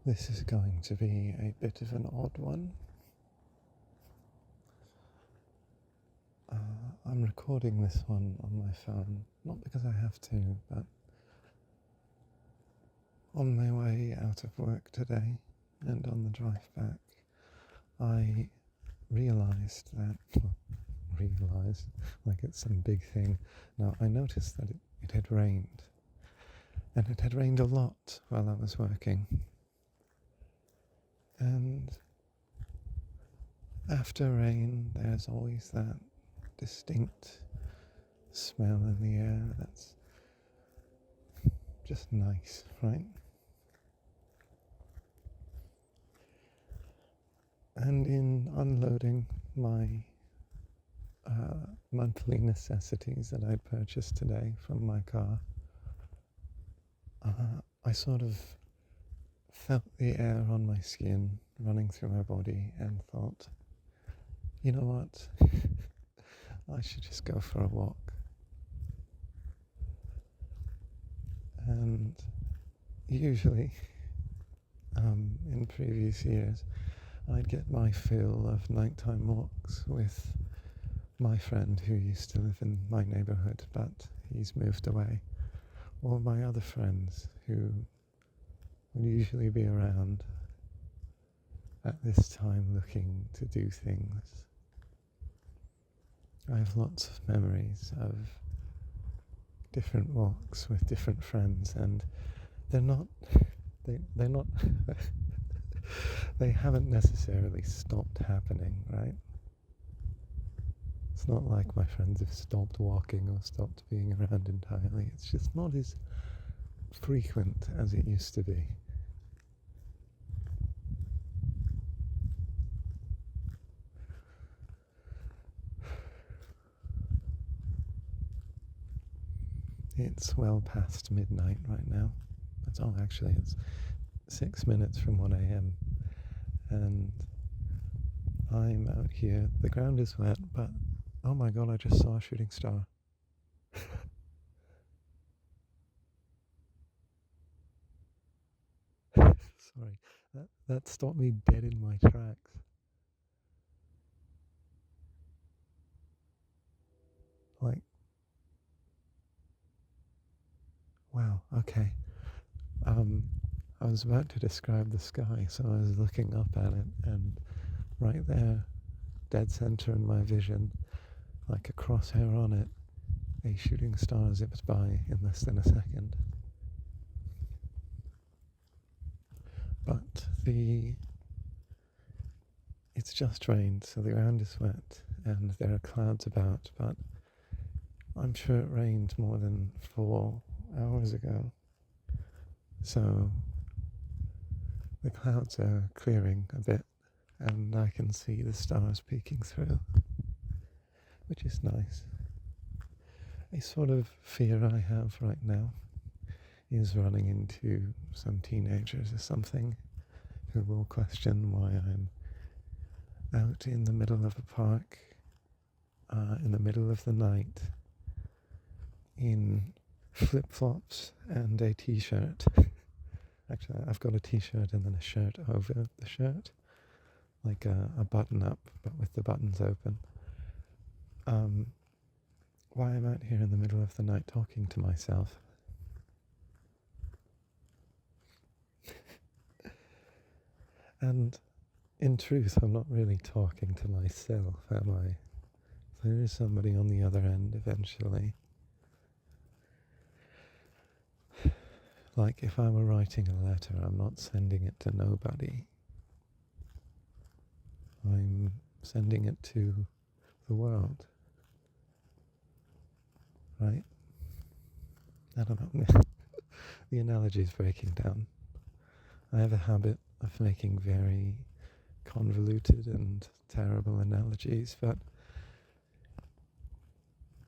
This is going to be a bit of an odd one. I'm recording this one on my phone, not because I have to, but on my way out of work today and on the drive back, I realised like it's some big thing. Now, I noticed that it had rained, and it had rained a lot while I was working. And after rain, there's always that distinct smell in the air that's just nice, right? And in unloading my monthly necessities that I'd purchased today from my car, I sort of felt the air on my skin running through my body and thought, you know what, I should just go for a walk. And usually, in previous years, I'd get my fill of nighttime walks with my friend who used to live in my neighbourhood, but he's moved away, or my other friends who would usually be around at this time looking to do things. I have lots of memories of different walks with different friends, and they're not they haven't necessarily stopped happening, right? It's not like my friends have stopped walking or stopped being around entirely. It's just not as frequent as it used to be. It's well past midnight right now. It's 6 minutes from 1 a.m. and I'm out here. The ground is wet, but oh my god, I just saw a shooting star. Sorry, that stopped me dead in my tracks. Like, wow, okay. I was about to describe the sky, so I was looking up at it, and right there, dead center in my vision, like a crosshair on it, a shooting star zipped by in less than a second. But it's just rained, so the ground is wet, and there are clouds about, but I'm sure it rained more than 4 hours ago. So the clouds are clearing a bit, and I can see the stars peeking through, which is nice. A sort of fear I have right now is running into some teenagers or something who will question why I'm out in the middle of a park, in the middle of the night, in flip-flops and a t-shirt. Actually, I've got a t-shirt and then a shirt over the shirt, like a button-up, but with the buttons open. Why I'm out here in the middle of the night talking to myself. And in truth, I'm not really talking to myself, am I? There is somebody on the other end eventually. Like if I were writing a letter, I'm not sending it to nobody. I'm sending it to the world. Right? I don't know. The analogy is breaking down. I have a habit of making very convoluted and terrible analogies, but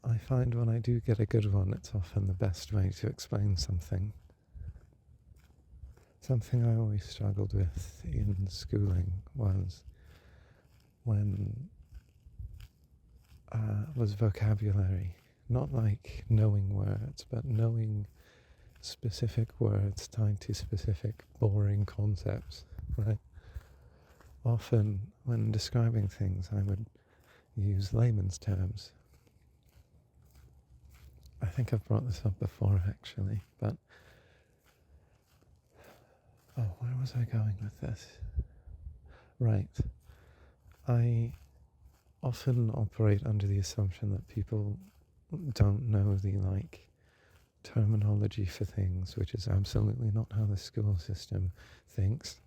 I find when I do get a good one, it's often the best way to explain something. Something I always struggled with in schooling was vocabulary. Not like knowing words, but knowing specific words tied to specific boring concepts, right? Often, when describing things, I would use layman's terms. I think I've brought this up before, actually, but... Oh, where was I going with this? Right. I often operate under the assumption that people don't know the, terminology for things, which is absolutely not how the school system thinks.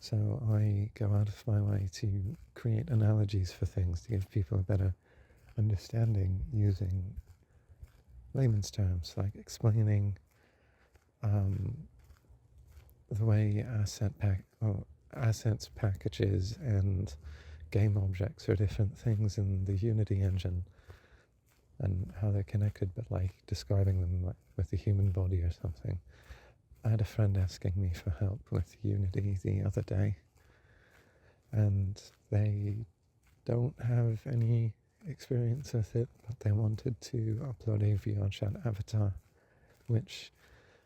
So I go out of my way to create analogies for things to give people a better understanding using layman's terms, like explaining the way assets, packages, and game objects are different things in the Unity engine and how they're connected, but describing them with the human body or something. I had a friend asking me for help with Unity the other day, and they don't have any experience with it, but they wanted to upload a VR chat avatar, which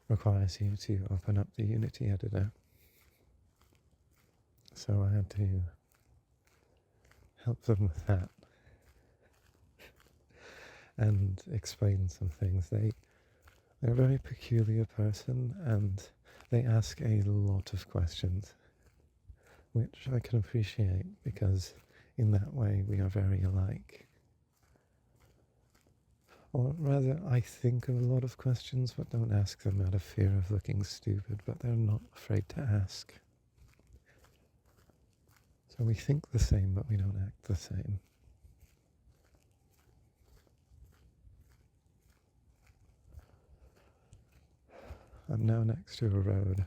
requires you to open up the Unity editor. So I had to help them with that and explain some things. They're a very peculiar person, and they ask a lot of questions, which I can appreciate because in that way we are very alike. Or rather, I think of a lot of questions but don't ask them out of fear of looking stupid, but they're not afraid to ask. So we think the same, but we don't act the same. I'm now next to a road,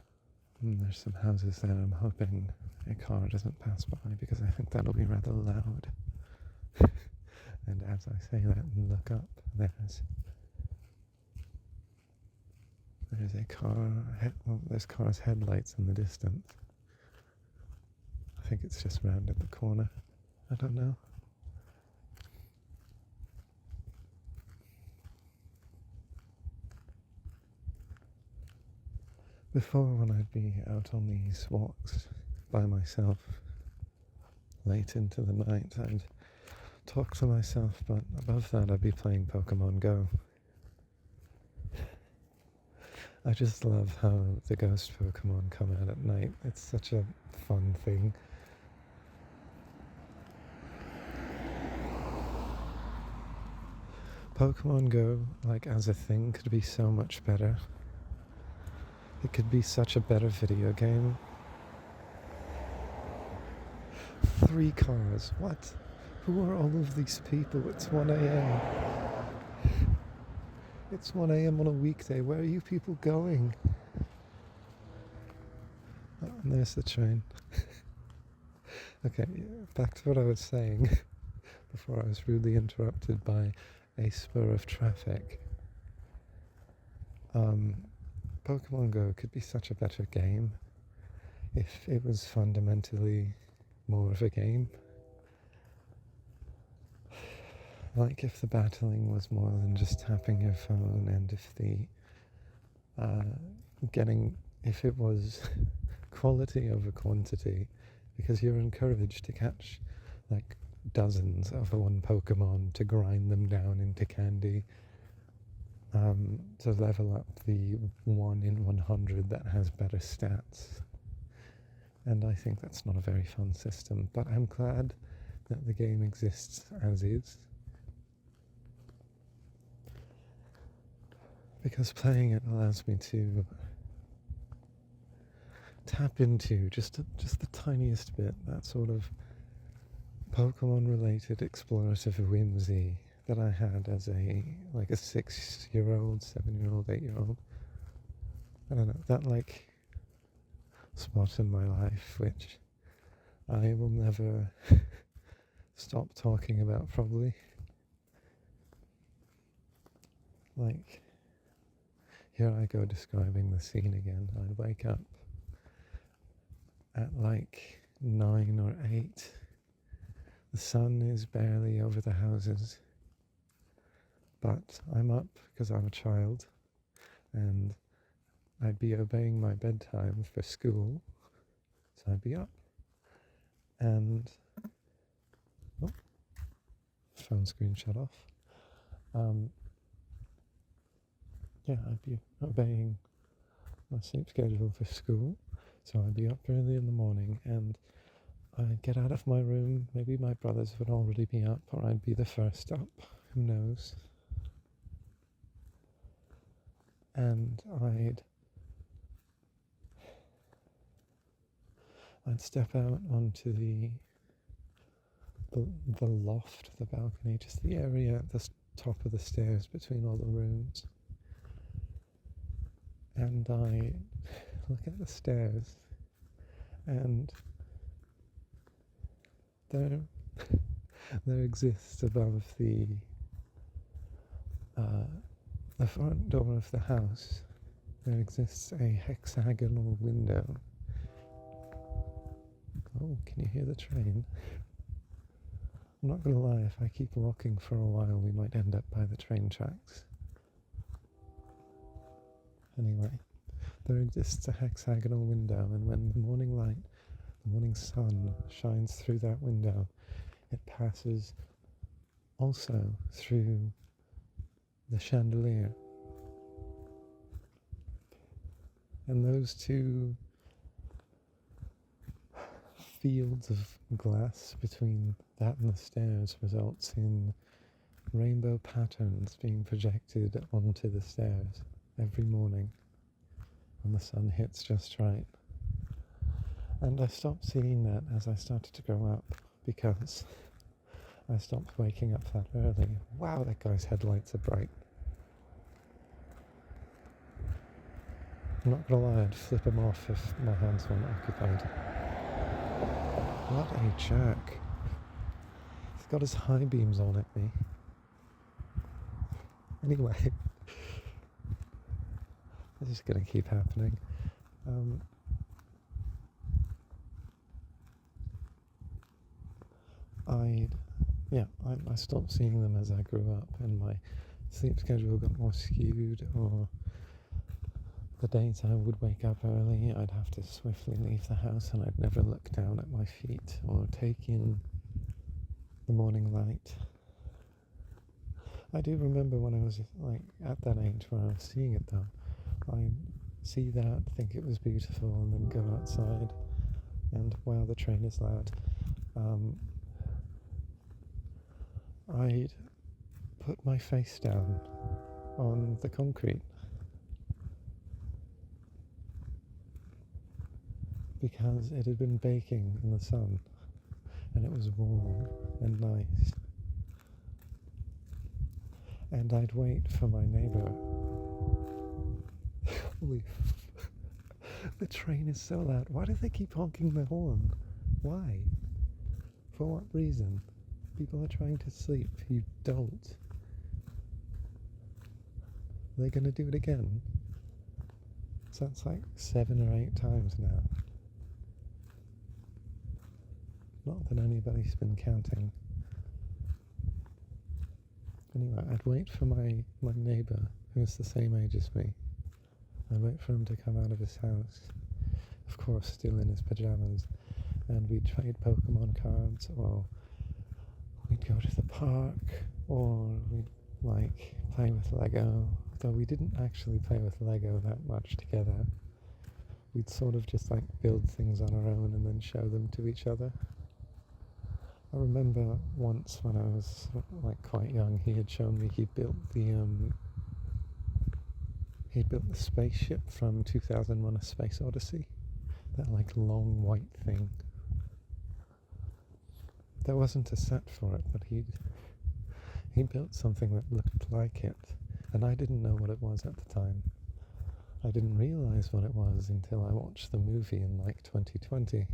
and there's some houses there. I'm hoping a car doesn't pass by, because I think that'll be rather loud. And as I say that and look up, there's a car, there's cars' headlights in the distance. I think it's just rounded the corner. I don't know. Before, when I'd be out on these walks by myself late into the night, I'd talk to myself, but above that I'd be playing Pokemon Go. I just love how the ghost Pokemon come out at night. It's such a fun thing. Pokemon Go, as a thing, could be so much better. It could be such a better video game. 3 cars, what? Who are all of these people? It's 1 a.m. It's 1 a.m. on a weekday. Where are you people going? Oh, and there's the train. Okay, back to what I was saying before I was rudely interrupted by a spur of traffic. Pokemon Go could be such a better game if it was fundamentally more of a game. If the battling was more than just tapping your phone, and if if it was quality over quantity, because you're encouraged to catch dozens of one Pokemon to grind them down into candy, to level up the 1 in 100 that has better stats. And I think that's not a very fun system, but I'm glad that the game exists as is, because playing it allows me to tap into just the tiniest bit, that sort of Pokemon-related explorative whimsy that I had as a 6-year-old, 7-year-old, 8-year-old. I don't know, that spot in my life which I will never stop talking about, probably. Here I go describing the scene again. I'd wake up at 9 or 8. The sun is barely over the houses, but I'm up because I'm a child, and I'd be obeying my bedtime for school, so I'd be up. And oh, phone screen shut off. Yeah, I'd be obeying my sleep schedule for school, so I'd be up early in the morning, and I'd get out of my room. Maybe my brothers would already be up, or I'd be the first up. Who knows? And I'd step out onto the loft, the balcony, just the area at the top of the stairs between all the rooms. And I look at the stairs, and there exists above the front door of the house, there exists a hexagonal window. Oh, can you hear the train? I'm not gonna lie, if I keep walking for a while, we might end up by the train tracks. Anyway, there exists a hexagonal window, and when the morning light, the morning sun shines through that window, it passes also through the chandelier. And those two fields of glass between that and the stairs results in rainbow patterns being projected onto the stairs every morning when the sun hits just right. And I stopped seeing that as I started to grow up, because I stopped waking up that early. Wow, that guy's headlights are bright. I'm not gonna lie, I'd flip him off if my hands weren't occupied. What a jerk. He's got his high beams on at me. Anyway, this is gonna keep happening. I stopped seeing them as I grew up, and my sleep schedule got more skewed, or the days I would wake up early, I'd have to swiftly leave the house, and I'd never look down at my feet or take in the morning light. I do remember when I was like at that age where I was seeing it though. I'd see that, think it was beautiful, and then go outside and wow, the train is loud. I'd put my face down on the concrete because it had been baking in the sun and it was warm and nice. And I'd wait for my neighbour. Holy the train is so loud. Why do they keep honking the horn? Why? For what reason? People are trying to sleep. You don't. Are they gonna do it again? So that's like 7 or 8 times now. Not that anybody's been counting. Anyway, I'd wait for my neighbour, who's the same age as me. I'd wait for him to come out of his house, of course still in his pyjamas, and we'd trade Pokemon cards, or we'd go to the park, or we'd like play with Lego, though we didn't actually play with Lego that much together. We'd sort of just like build things on our own and then show them to each other. I remember once when I was like quite young, he had shown me he'd built the spaceship from 2001: A Space Odyssey, that like long white thing. There wasn't a set for it, but he built something that looked like it, and I didn't know what it was at the time. I didn't realize what it was until I watched the movie in like 2020.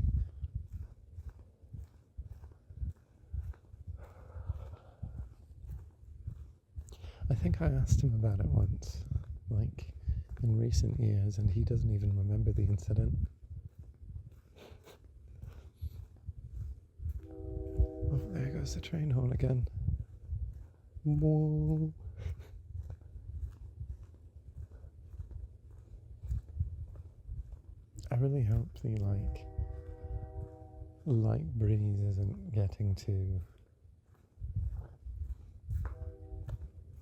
I think I asked him about it once, like in recent years, and he doesn't even remember the incident. Oh, there goes the train horn again. Whoa. I really hope the light breeze isn't getting to.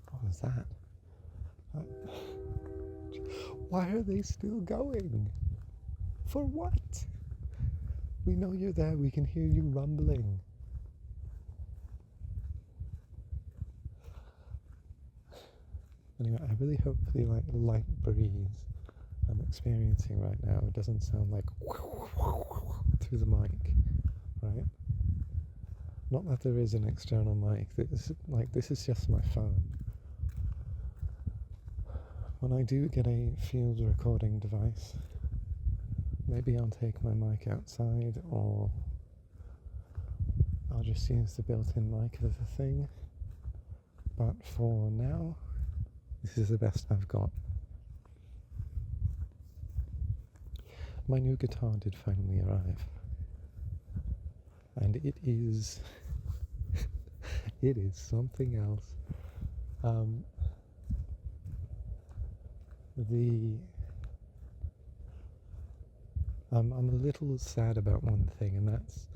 What was that? Why are they still going? For what? We know you're there. We can hear you rumbling. Anyway, I really hope the light breeze I'm experiencing right now doesn't sound like through the mic, right? Not that there is an external mic. This is just my phone. When I do get a field recording device, maybe I'll take my mic outside, or I'll just use the built-in mic as a thing. But for now, this is the best I've got. My new guitar did finally arrive. And it is it is something else. I'm a little sad about one thing, and that's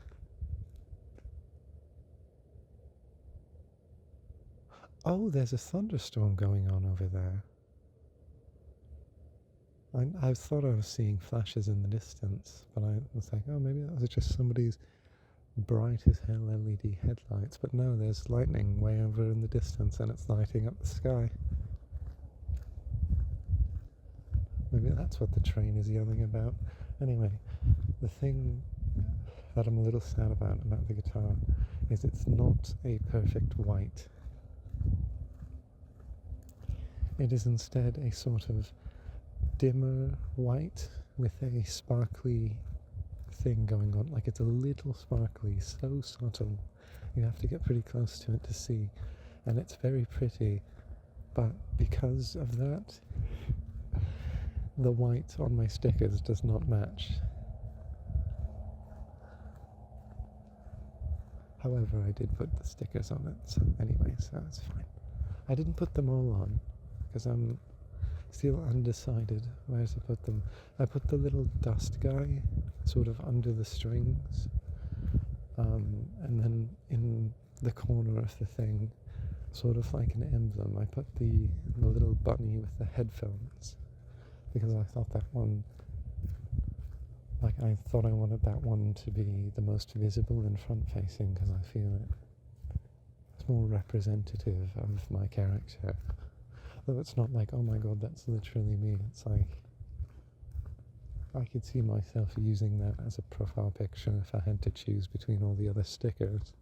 there's a thunderstorm going on over there. I thought I was seeing flashes in the distance, but I was like, oh, maybe that was just somebody's bright as hell LED headlights. But no, there's lightning way over in the distance, and it's lighting up the sky. Maybe that's what the train is yelling about. Anyway, the thing that I'm a little sad about the guitar is it's not a perfect white. It is instead a sort of dimmer white with a sparkly thing going on. Like, it's a little sparkly, so subtle. You have to get pretty close to it to see. And it's very pretty, but because of that, the white on my stickers does not match. However, I did put the stickers on it, so anyway, so it's fine. I didn't put them all on, because I'm still undecided where to put them. I put the little dust guy sort of under the strings, and then in the corner of the thing, sort of like an emblem, I put the little bunny with the headphones, because I thought that one, I thought I wanted that one to be the most visible and front-facing, because I feel it's more representative of my character. Though it's not like, oh my god, that's literally me. It's like, I could see myself using that as a profile picture if I had to choose between all the other stickers.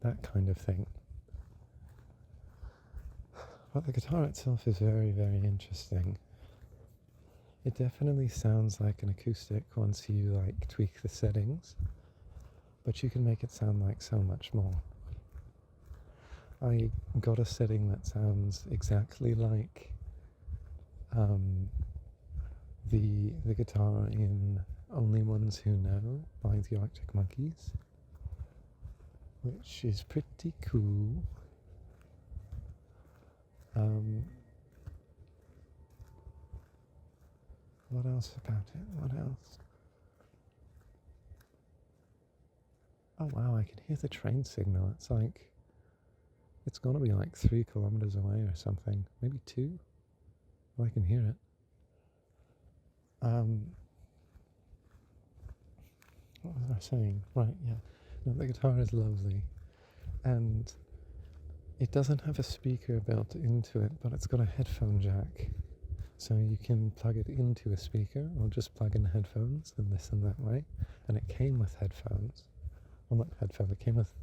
That kind of thing. But the guitar itself is very, very interesting. It definitely sounds like an acoustic once you tweak the settings, but you can make it sound like so much more. I got a setting that sounds exactly like the guitar in Only Ones Who Know by the Arctic Monkeys, which is pretty cool. What else about it? What else? Oh wow, I can hear the train signal. It's gonna be 3 kilometers away or something. Maybe 2? But I can hear it. What was I saying? Right, yeah. No, the guitar is lovely. And it doesn't have a speaker built into it, but it's got a headphone jack. So you can plug it into a speaker, or just plug in headphones and listen that way. And it came with headphones. Well, not headphones, it came with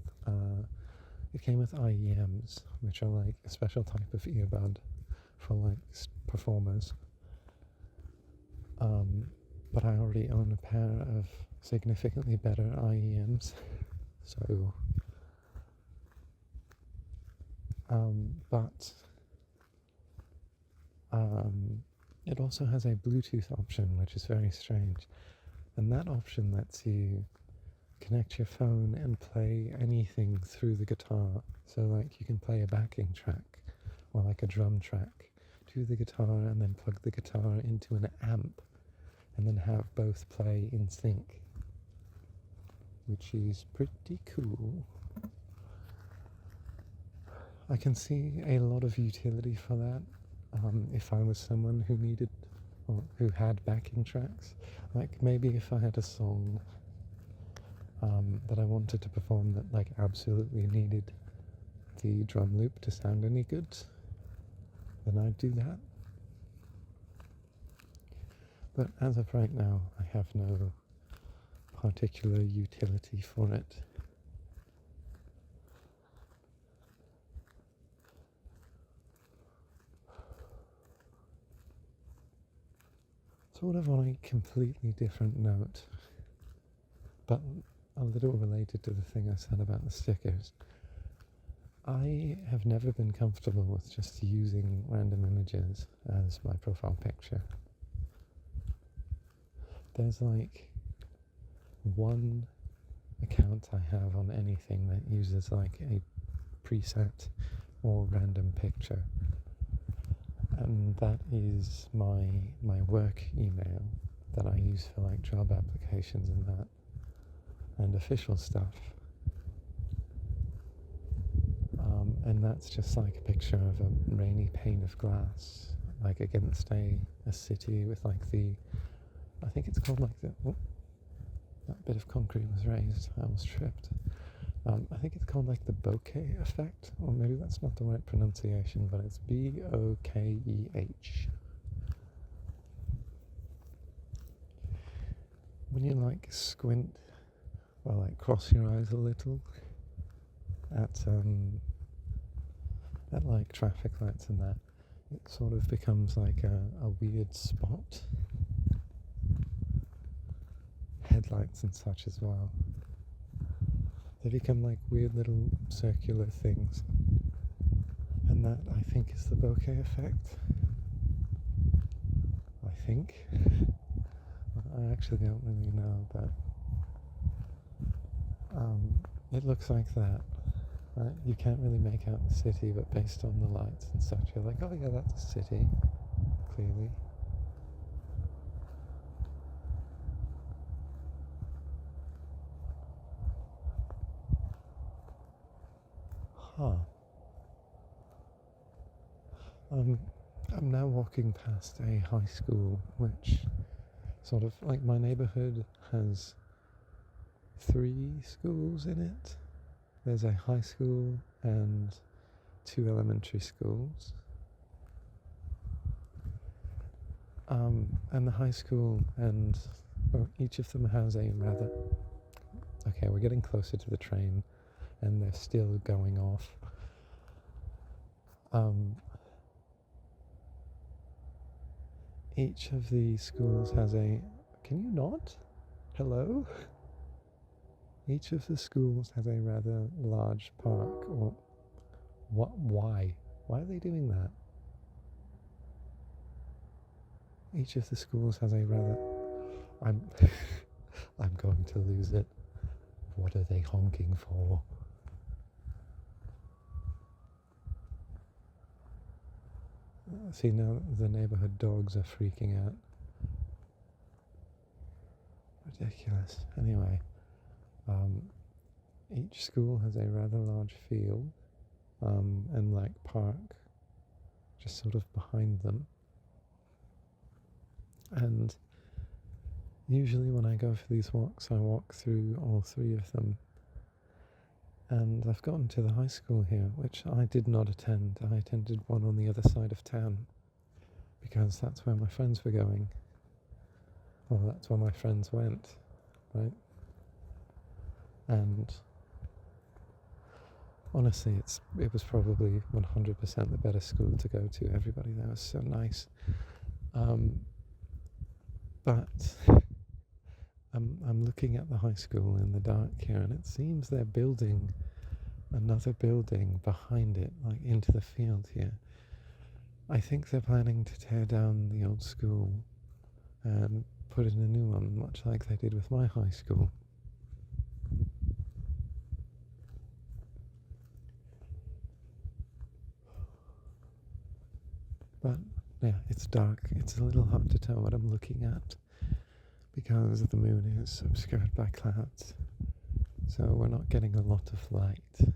IEMs, which are a special type of earbud for performers. But I already own a pair of significantly better IEMs, so it also has a Bluetooth option, which is very strange, and that option lets you connect your phone and play anything through the guitar. So you can play a backing track or a drum track to the guitar and then plug the guitar into an amp and then have both play in sync, which is pretty cool. I can see a lot of utility for that if I was someone who needed or who had backing tracks. Like maybe if I had a song that I wanted to perform that like absolutely needed the drum loop to sound any good, then I'd do that. But as of right now, I have no particular utility for it. Sort of on a completely different note, but a little related to the thing I said about the stickers. I have never been comfortable with just using random images as my profile picture. There's like one account I have on anything that uses like a preset or random picture, and that is my work email that I use for like job applications and that, and official stuff. And that's just like a picture of a rainy pane of glass, like against a city with like I think it's called like that bit of concrete was raised, I almost tripped. I think it's called like the bokeh effect, or maybe that's not the right pronunciation, but it's B-O-K-E-H. When you like squint, or like cross your eyes a little at like traffic lights and that, it sort of becomes like a weird spot. Headlights and such as well. They become like weird little circular things. And that, I think, is the bokeh effect. I think. I actually don't really know, but it looks like that. Right? You can't really make out the city, but based on the lights and such, you're like, oh yeah, that's a city, clearly. Huh. I'm now walking past a high school, which sort of, like, my neighborhood has 3 schools in it. There's a high school and 2 elementary schools. And the high school each of them has a rather... Okay, we're getting closer to the train, and they're still going off. Each of the schools has a... Can you not? Hello? Each of the schools has a rather large park, or... What? Why? Why are they doing that? Each of the schools has a rather... I'm going to lose it. What are they honking for? See, now the neighborhood dogs are freaking out. Ridiculous. Anyway, each school has a rather large field and like park just sort of behind them. And usually when I go for these walks, I walk through all 3 of them. And I've gotten to the high school here, which I did not attend. I attended one on the other side of town, because that's where my friends were going. Well, that's where my friends went, right? And honestly, it was probably 100% the better school to go to. Everybody there was so nice. But I'm looking at the high school in the dark here, and it seems they're building another building behind it, like into the field here. I think they're planning to tear down the old school and put in a new one, much like they did with my high school. But Yeah, it's dark. It's a little hard to tell what I'm looking at because the moon is obscured by clouds. So we're not getting a lot of light.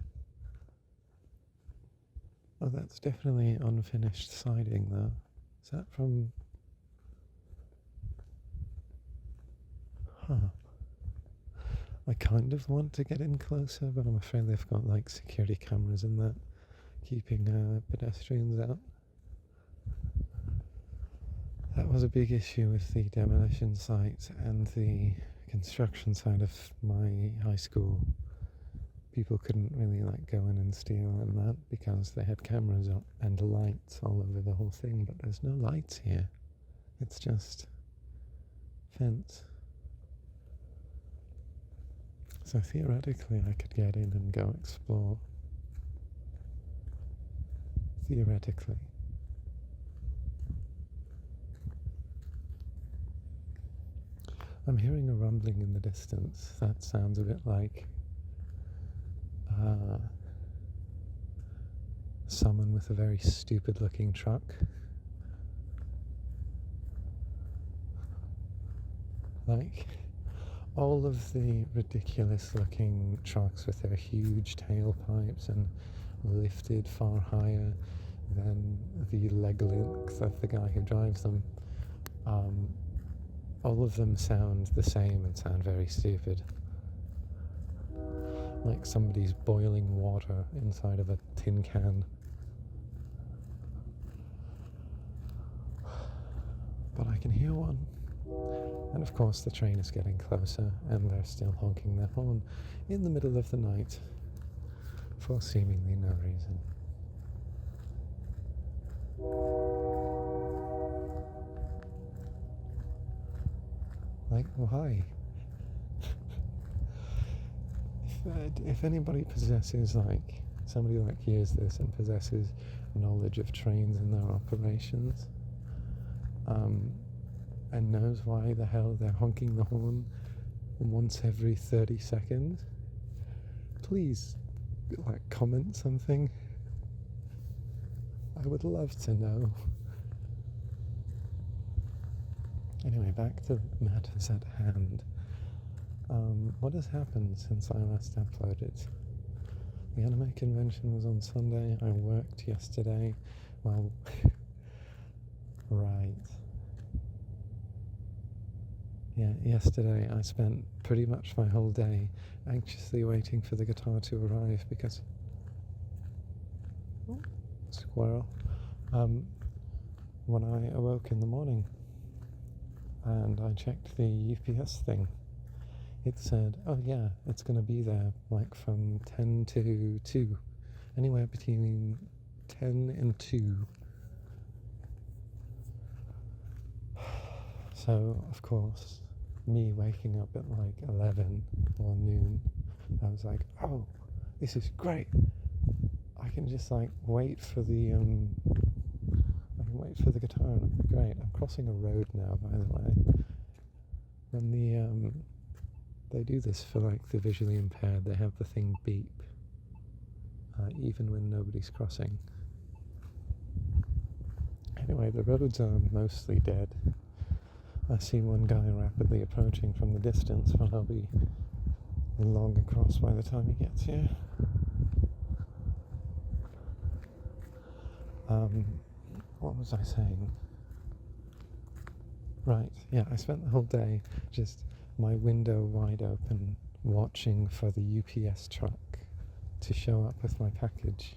Oh, that's definitely unfinished siding though. Is that from... Huh. I kind of want to get in closer, but I'm afraid they've got like security cameras and that, keeping pedestrians out. That was a big issue with the demolition site and the construction side of my high school. People couldn't really like go in and steal and that because they had cameras up and lights all over the whole thing, but there's no lights here. It's just fence. So theoretically I could get in and go explore. Theoretically. I'm hearing a rumbling in the distance. That sounds a bit like someone with a very stupid looking truck. Like all of the ridiculous looking trucks with their huge tailpipes and lifted far higher than the leg length of the guy who drives them. All of them sound the same and sound very stupid. Like somebody's boiling water inside of a tin can. But I can hear one. And of course the train is getting closer and they're still honking their horn in the middle of the night for seemingly no reason. Like, why? If anybody possesses, like, somebody like hears this and possesses knowledge of trains and their operations, and knows why the hell they're honking the horn once every 30 seconds, please, like, comment something. I would love to know. Anyway, back to matters at hand. What has happened since I last uploaded? The anime convention was on Sunday. I worked yesterday. Well, right. Yeah, yesterday I spent pretty much my whole day anxiously waiting for the guitar to arrive because... Oh, squirrel. When I awoke in the morning and I checked the UPS thing, it said, oh yeah, it's going to be there like from 10 to 2, anywhere between 10 and 2. So, of course, me waking up at like 11 or noon, I was like, oh, this is great. I can just like wait for the guitar and it'll be great. I'm crossing a road now, by the way. When they do this for like the visually impaired, they have the thing beep, even when nobody's crossing. Anyway, the roads are mostly dead. I see one guy rapidly approaching from the distance, but I'll be long across by the time he gets here. What was I saying? Right, yeah, I spent the whole day just my window wide open watching for the UPS truck to show up with my package.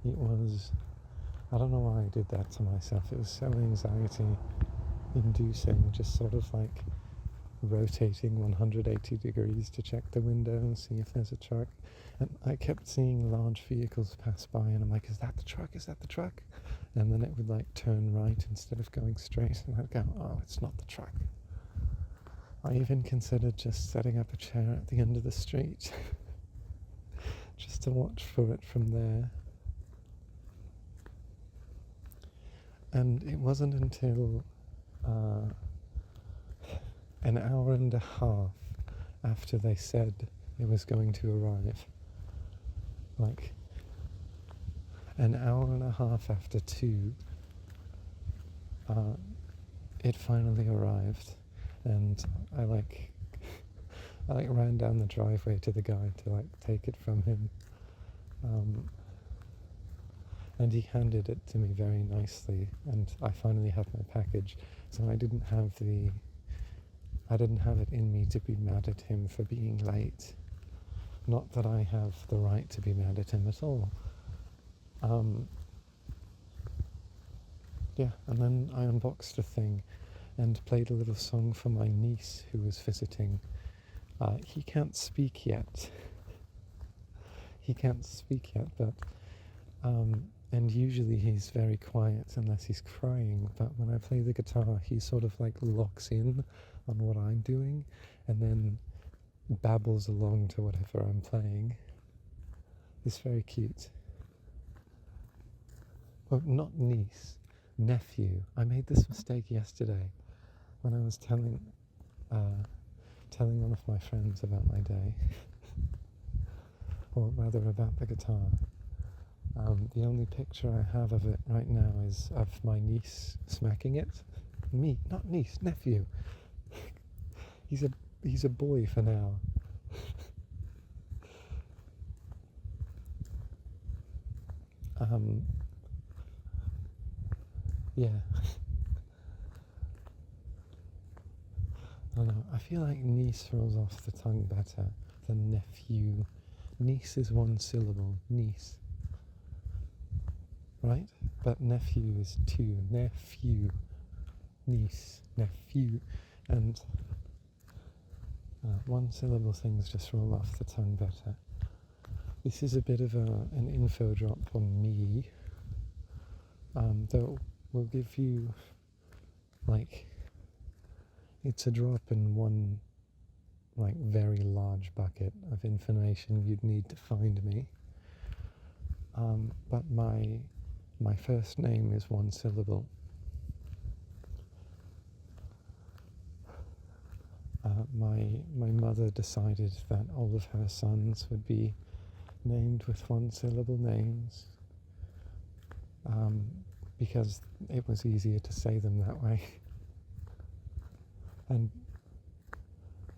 It was... I don't know why I did that to myself. It was so anxiety inducing, just sort of like rotating 180 degrees to check the window and see if there's a truck. And I kept seeing large vehicles pass by and I'm like, is that the truck? Is that the truck? And then it would like turn right instead of going straight and I'd go, oh, it's not the truck. I even considered just setting up a chair at the end of the street just to watch for it from there. And it wasn't until an hour and a half after they said it was going to arrive, like An hour and a half after 2, it finally arrived, and I ran down the driveway to the guy to take it from him, and he handed it to me very nicely, and I finally had my package. So I didn't have it in me to be mad at him for being late. Not that I have the right to be mad at him at all. Yeah, and then I unboxed the thing and played a little song for my niece who was visiting. He can't speak yet. But and usually he's very quiet unless he's crying, but when I play the guitar he sort of locks in on what I'm doing and then babbles along to whatever I'm playing. It's very cute. Oh, not niece, nephew. I made this mistake yesterday when I was telling one of my friends about my day, or rather about the guitar. The only picture I have of it right now is of my niece smacking it. Me, not niece, nephew. He's a boy for now. Yeah. I don't know. I feel like niece rolls off the tongue better than nephew. Niece is one syllable. Niece. Right? But nephew is 2. Nephew. Niece. Nephew. And one syllable things just roll off the tongue better. This is a bit of an info drop on me. Though we'll give you it's a drop in one very large bucket of information you'd need to find me. But my first name is one syllable. My mother decided that all of her sons would be named with one syllable names, because it was easier to say them that way. And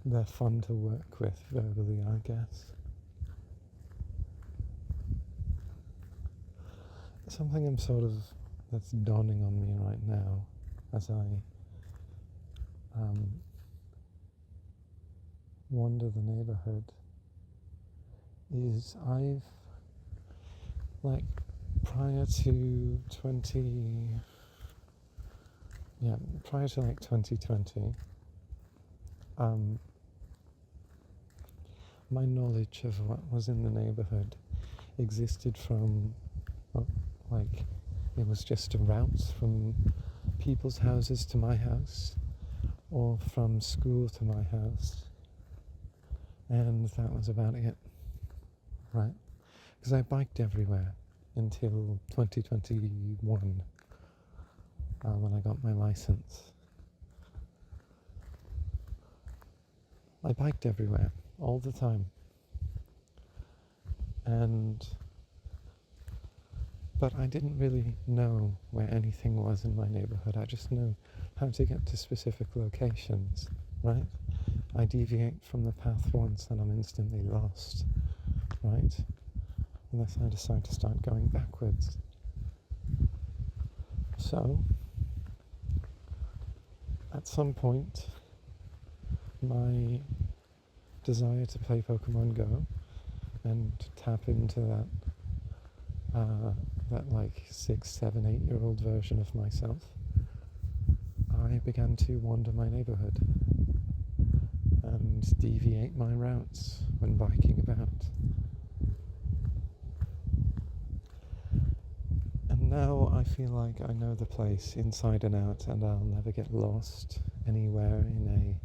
they're fun to work with verbally, I guess. Something that's dawning on me right now as I wander the neighborhood is prior to 2020, my knowledge of what was in the neighborhood existed from, it was just a route from people's houses to my house, or from school to my house, and that was about it, right? Because I biked everywhere until 2021, when I got my license. I biked everywhere, all the time. But I didn't really know where anything was in my neighborhood. I just knew how to get to specific locations, right? I deviate from the path once and I'm instantly lost, right? Unless I decide to start going backwards. So, at some point, my desire to play Pokemon Go and tap into that 6, 7, 8-year-old version of myself, I began to wander my neighborhood and deviate my routes when biking about. And now I feel like I know the place inside and out, and I'll never get lost anywhere in a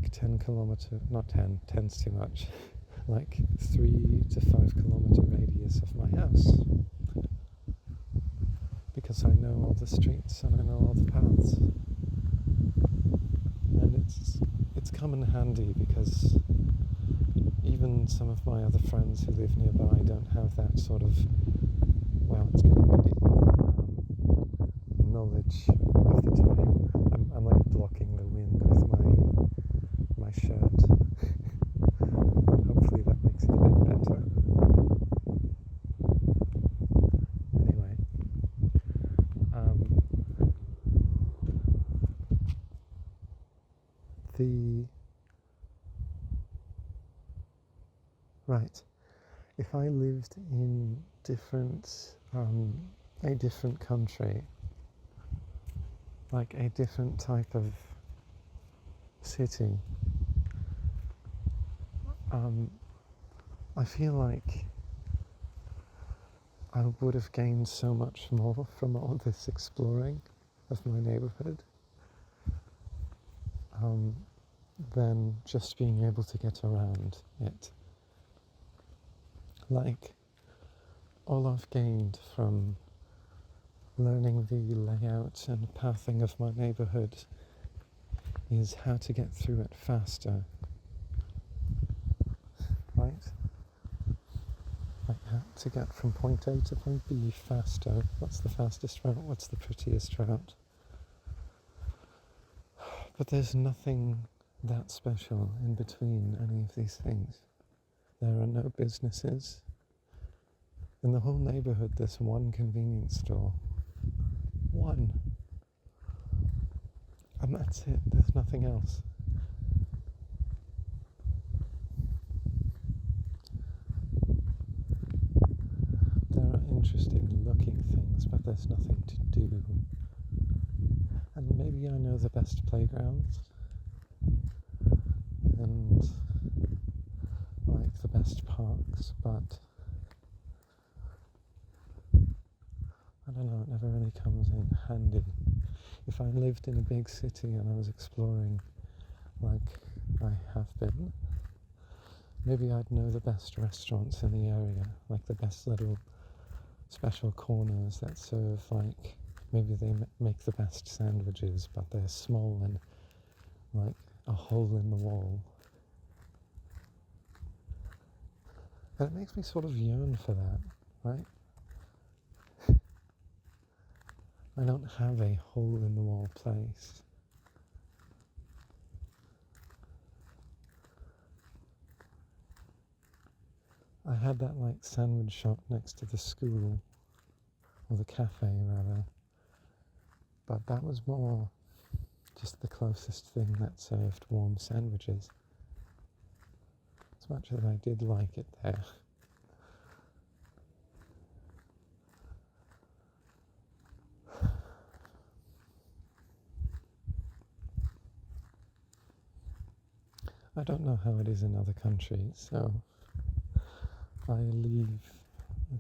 10 kilometer, not 10, 10's too much, 3 to 5 kilometer radius of my house, because I know all the streets and I know all the paths, and it's come in handy because even some of my other friends who live nearby don't have that sort of wow, it's getting windy. Knowledge of the terrain. I'm like blocking the wind with my shirt. Hopefully that makes it a bit better. Anyway, right. If I lived in a different country, like a different type of city, I feel like I would have gained so much more from all this exploring of my neighborhood than just being able to get around it. Like, all I've gained from learning the layout and pathing of my neighborhood is how to get through it faster, right? Like how to get from point A to point B faster. What's the fastest route? What's the prettiest route? But there's nothing that special in between any of these things. There are no businesses. In the whole neighborhood, there's one convenience store. One. And that's it. There's nothing else. There are interesting looking things, but there's nothing to do. And maybe I know the best playgrounds and like the best parks, but I don't know, it never really comes in handy. If I lived in a big city and I was exploring like I have been, maybe I'd know the best restaurants in the area, like the best little special corners that serve, like, maybe they make the best sandwiches, but they're small and like a hole in the wall. And it makes me sort of yearn for that, right? I don't have a hole in the wall place. I had that like sandwich shop next to the school, or the cafe rather, but that was more just the closest thing that served warm sandwiches. As much as I did like it there. I don't know how it is in other countries, so I leave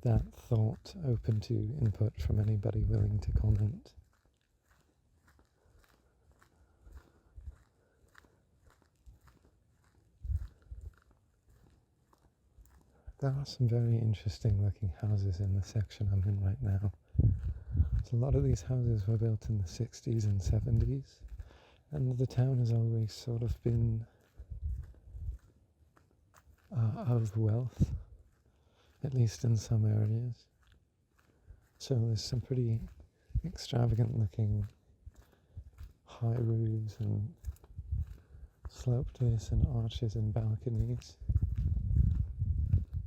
that thought open to input from anybody willing to comment. There are some very interesting looking houses in the section I'm in right now. So a lot of these houses were built in the 60s and 70s, and the town has always sort of been out of wealth, at least in some areas. So there's some pretty extravagant looking high roofs and sloped this and arches and balconies.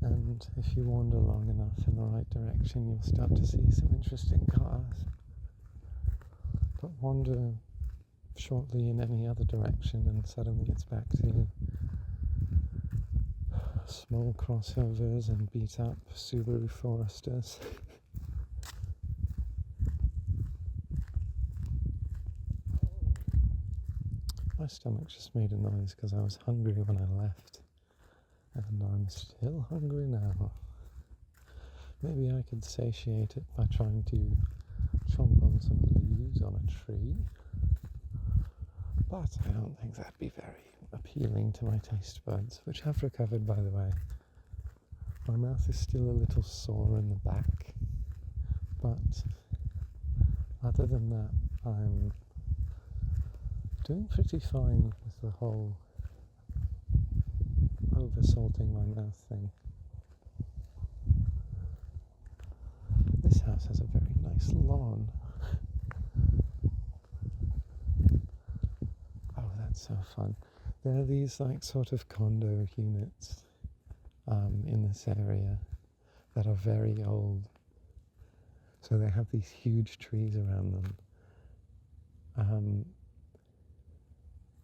And if you wander long enough in the right direction, you'll start to see some interesting cars. But wander shortly in any other direction and suddenly it's back to small crossovers and beat up Subaru Foresters. My stomach just made a noise because I was hungry when I left, and I'm still hungry now. Maybe I could satiate it by trying to chomp on some leaves on a tree, but I don't think that'd be very appealing to my taste buds, which have recovered, by the way. My mouth is still a little sore in the back, but other than that, I'm doing pretty fine with the whole over salting my mouth thing. This house has a very nice lawn. Oh, that's so fun. There are these like sort of condo units in this area that are very old. So they have these huge trees around them.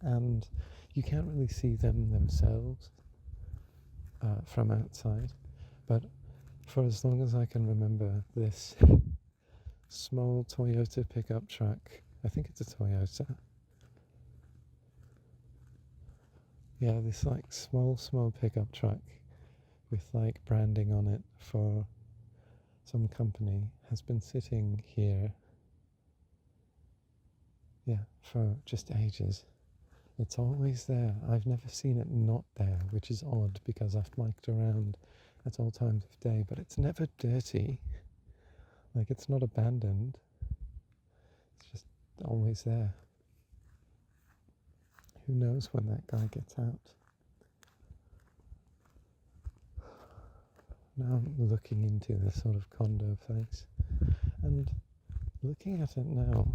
And you can't really see them themselves from outside. But for as long as I can remember, this small Toyota pickup truck, I think it's a Toyota. Yeah, this like small pickup truck with like branding on it for some company has been sitting here, yeah, for just ages. It's always there. I've never seen it not there, which is odd because I've biked around at all times of day, but it's never dirty. Like, it's not abandoned. It's just always there. Who knows when that guy gets out? Now I'm looking into this sort of condo place, and looking at it now,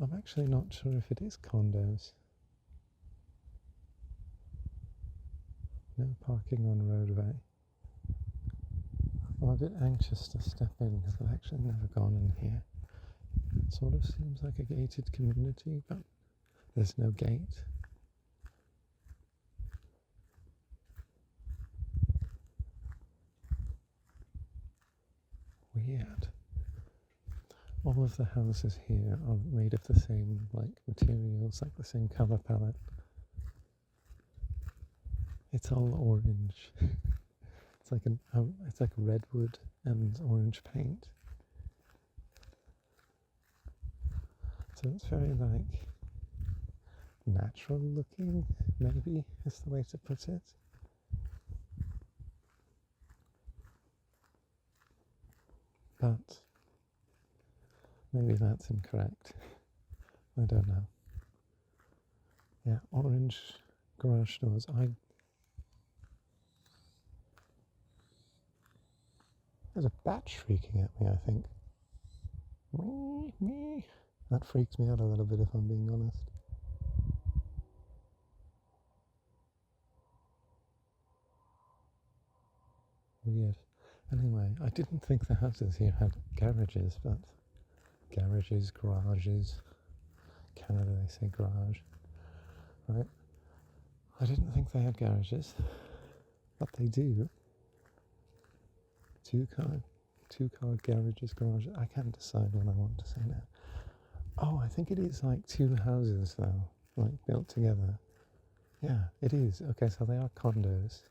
I'm actually not sure if it is condos. No parking on roadway. I'm a bit anxious to step in because I've actually never gone in here. It sort of seems like a gated community, but there's no gate. Weird. All of the houses here are made of the same like materials, like the same color palette. It's all orange. It's like redwood and orange paint. So it's very like natural looking, maybe is the way to put it. But maybe that's incorrect. I don't know. Yeah, orange garage doors. There's a bat shrieking at me, I think. Me. That freaks me out a little bit if I'm being honest. Weird. Anyway, I didn't think the houses here had garages, but garages, garages. Canada, they say garage. Right? I didn't think they had garages, but they do. Two car garages, garages. I can't decide what I want to say now. Oh, I think it is like two houses though, like built together. Yeah, it is. Okay, so they are condos,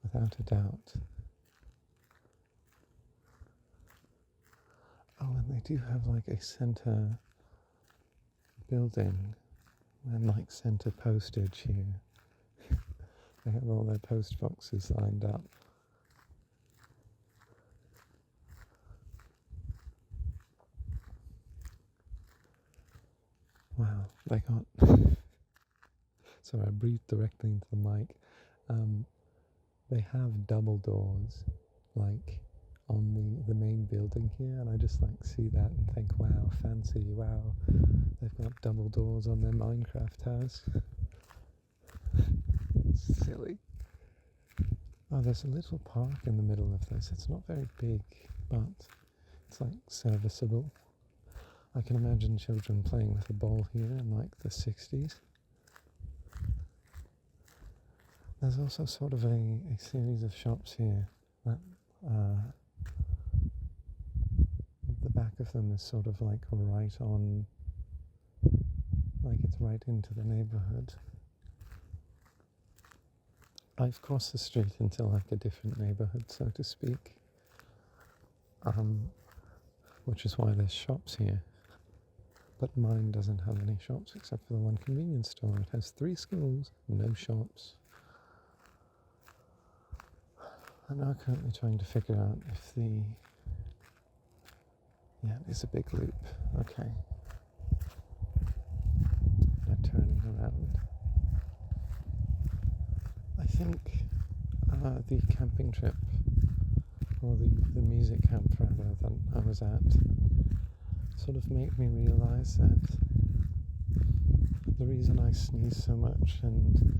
without a doubt. Oh, and they do have like a center building and like center postage here. They have all their post boxes lined up. Wow, they got... Sorry, I breathed directly into the mic. They have double doors, like, on the main building here, and I just, like, see that and think, wow, fancy, wow. They've got double doors on their Minecraft house. Silly. Oh, there's a little park in the middle of this. It's not very big, but it's, like, serviceable. I can imagine children playing with a ball here in like the 60s. There's also sort of a series of shops here that the back of them is sort of like right on, like it's right into the neighborhood. I've crossed the street into like a different neighborhood, so to speak, which is why there's shops here. But mine doesn't have any shops except for the one convenience store. It has 3 schools, no shops. I'm now currently trying to figure out if yeah, it is a big loop. Okay. I'm turning around. I think the camping trip or the music camp rather, that I was at, sort of made me realise that the reason I sneeze so much and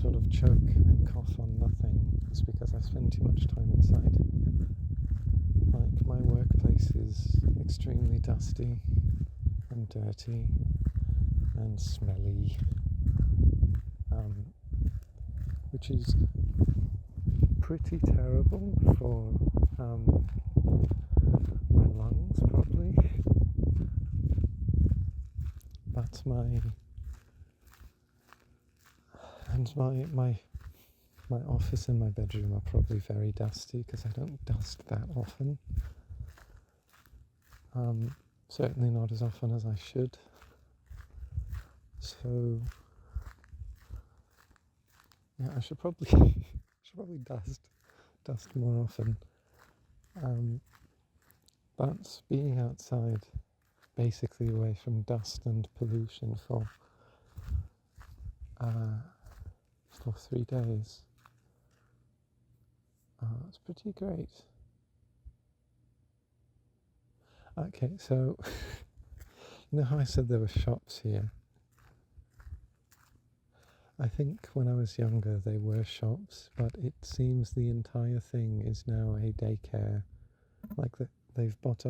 sort of choke and cough on nothing is because I spend too much time inside. Like, my workplace is extremely dusty and dirty and smelly, which is pretty terrible for my lungs, probably. But my office and my bedroom are probably very dusty because I don't dust that often. Certainly not as often as I should. So yeah, I should probably dust more often. But being outside, basically away from dust and pollution for 3 days, it's pretty great. Okay, so you know how I said there were shops here? I think when I was younger they were shops, but it seems the entire thing is now a daycare. Like they've bought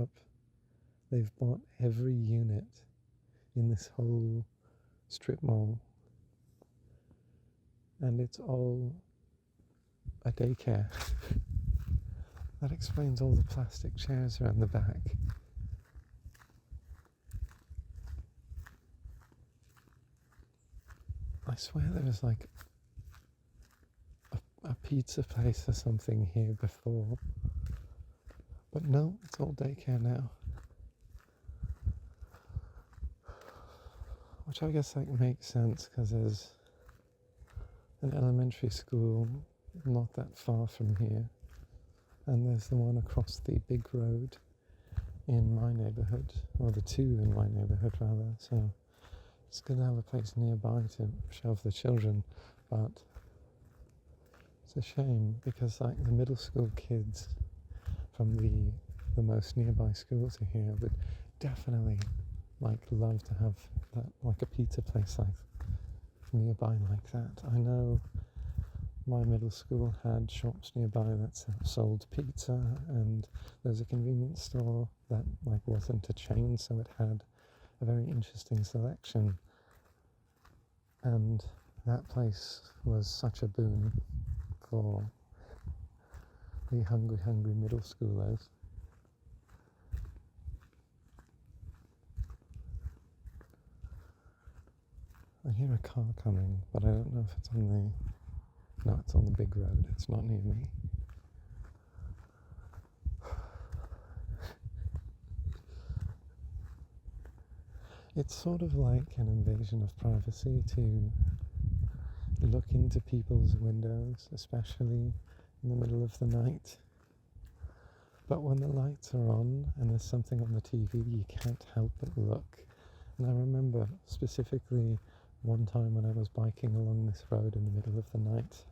every unit in this whole strip mall, and it's all a daycare. That explains all the plastic chairs around the back. I swear there was like a pizza place or something here before, but no, it's all daycare now. Which I guess like makes sense because there's an elementary school not that far from here, and there's the one across the big road in my neighbourhood, or the two in my neighbourhood rather, so it's good to have a place nearby to shelve the children. But it's a shame because like the middle school kids from the most nearby school to here would definitely like love to have that, like a pizza place like nearby like that. I know my middle school had shops nearby that sold pizza, and there's a convenience store that like wasn't a chain, so it had a very interesting selection, and that place was such a boon for the hungry middle schoolers. I hear a car coming, but I don't know if it's on it's on the big road, it's not near me. It's sort of like an invasion of privacy to look into people's windows, especially in the middle of the night. But when the lights are on and there's something on the TV, you can't help but look. And I remember specifically one time when I was biking along this road in the middle of the night,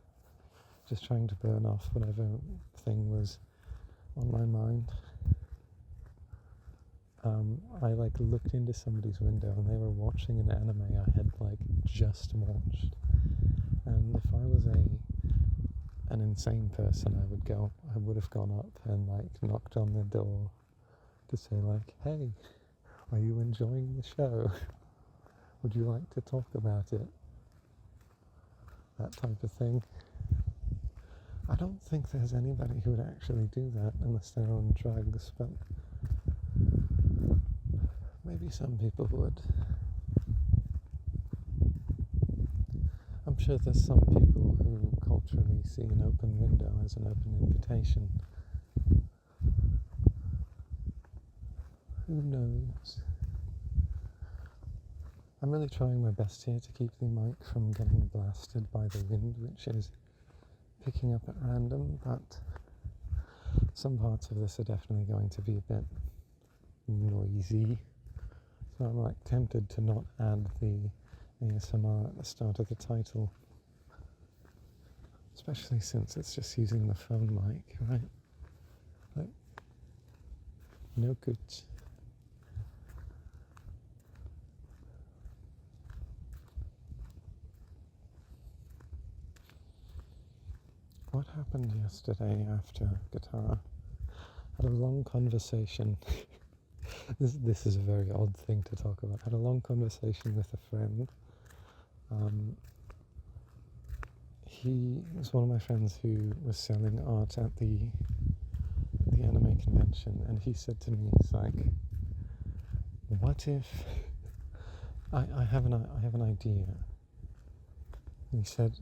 just trying to burn off whatever thing was on my mind. I like looked into somebody's window and they were watching an anime I had like just watched. And if I was an insane person, I would have gone up and like knocked on the door to say like, hey, are you enjoying the show? Would you like to talk about it? That type of thing. I don't think there's anybody who would actually do that unless they're on drugs, but maybe some people would. I'm sure there's some people who culturally see an open window as an open invitation. Who knows? I'm really trying my best here to keep the mic from getting blasted by the wind, which is picking up at random, but some parts of this are definitely going to be a bit noisy. So I'm like tempted to not add the ASMR at the start of the title, especially since it's just using the phone mic, right? Like, no good. What happened yesterday after guitar? Had a long conversation. This is a very odd thing to talk about. Had a long conversation with a friend. He was one of my friends who was selling art at the anime convention, and he said to me, "It's like, what if I have an idea?" And he said,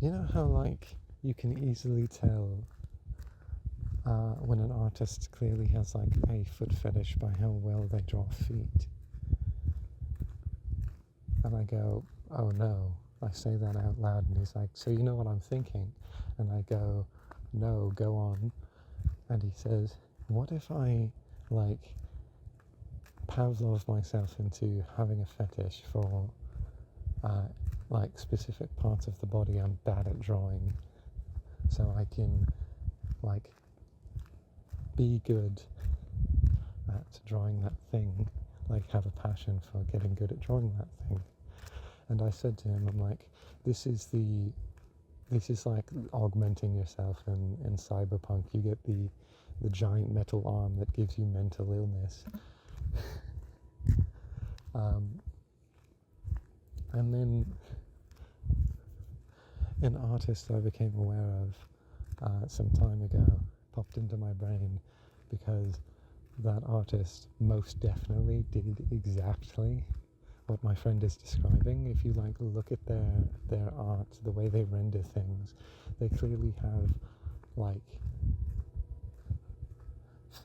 "You know how like you can easily tell when an artist clearly has like a foot fetish by how well they draw feet?" And I go, "Oh no." I say that out loud, and he's like, "So you know what I'm thinking?" And I go, "No, go on." And he says, "What if I like Pavlov myself into having a fetish for like specific parts of the body I'm bad at drawing, so I can like be good at drawing that thing, like have a passion for getting good at drawing that thing." And I said to him, I'm like, this is like augmenting yourself in Cyberpunk. You get the giant metal arm that gives you mental illness. And then an artist I became aware of some time ago popped into my brain, because that artist most definitely did exactly what my friend is describing. If you like look at their art, the way they render things, they clearly have like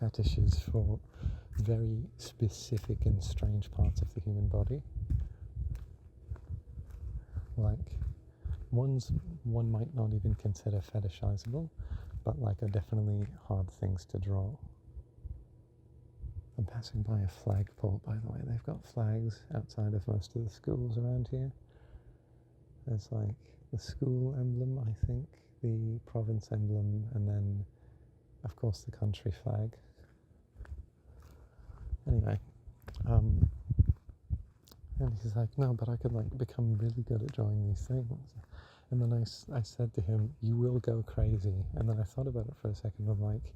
fetishes for very specific and strange parts of the human body. Like one might not even consider fetishizable, but like are definitely hard things to draw. I'm passing by a flagpole, by the way. They've got flags outside of most of the schools around here. There's like the school emblem, I think, the province emblem, and then, of course, the country flag. Anyway, and he's like, "No, but I could like become really good at drawing these things." And then I said to him, "You will go crazy." And then I thought about it for a second. I'm like,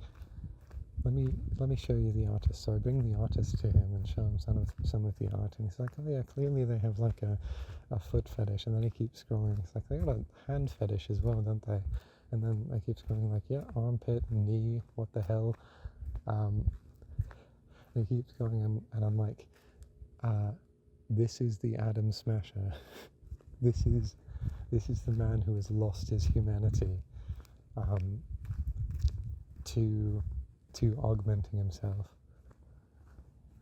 let me show you the artist. So I bring the artist to him and show him some of the art, and he's like, "Oh yeah, clearly they have like a foot fetish." And then he keeps scrolling. He's like, "They got a hand fetish as well, don't they?" And then I keep scrolling, like, "Yeah, armpit, knee, what the hell?" And he keeps going, and I'm like, "This is the Atom Smasher. This is the man who has lost his humanity to augmenting himself.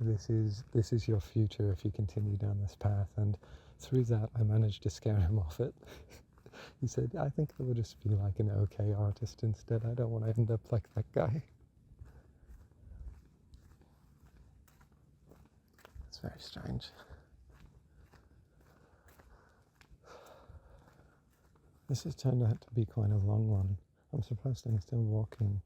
This is your future if you continue down this path." And through that, I managed to scare him off it. He said, "I think I will just be like an okay artist instead. I don't want to end up like that guy." It's very strange. This has turned out to be quite a long one. I'm surprised I'm still walking.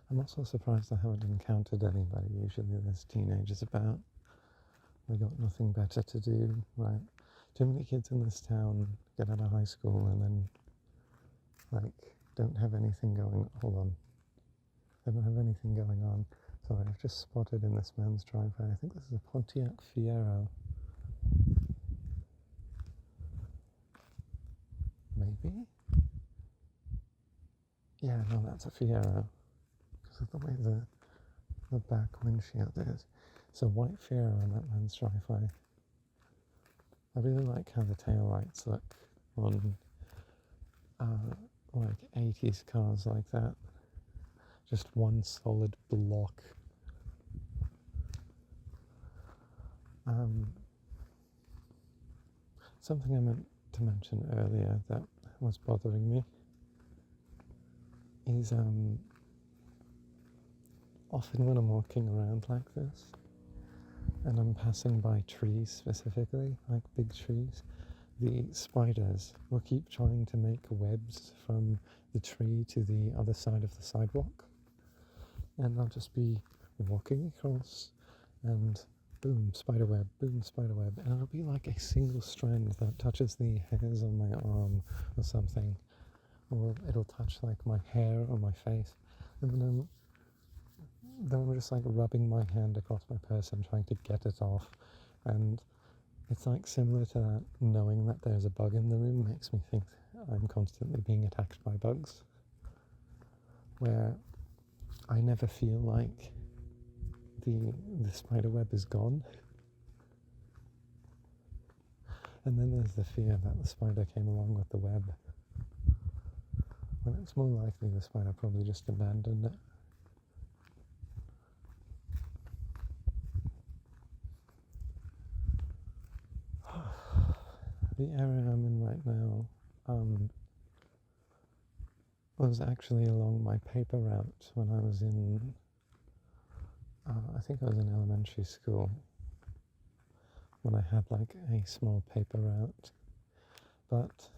I'm also surprised I haven't encountered anybody. Usually there's teenagers about. They got nothing better to do, right? Too many kids in this town get out of high school and then, like, don't have anything going on. Hold on. They don't have anything going on. Sorry, I've just spotted in this man's driveway. I think this is a Pontiac Fiero. Maybe? Yeah, no, that's a Fiero. Because of the way the back windshield is. It's a white Fiero on that man's driveway. I really like how the taillights look on like 80s cars like that. Just one solid block. Something I meant to mention earlier that was bothering me is often when I'm walking around like this and I'm passing by trees specifically, like big trees, the spiders will keep trying to make webs from the tree to the other side of the sidewalk, and I'll just be walking across and boom, spider web, and it'll be like a single strand that touches the hairs on my arm or something, or it'll touch like my hair or my face, and then I'm just like rubbing my hand across my person trying to get it off, and it's like similar to that, knowing that there's a bug in the room makes me think I'm constantly being attacked by bugs, where I never feel like the spider web is gone. And then there's the fear that the spider came along with the web, when it's more likely the spider probably just abandoned it. The area I'm in right now was actually along my paper route when I was in, I think I was in elementary school, when I had like a small paper route. But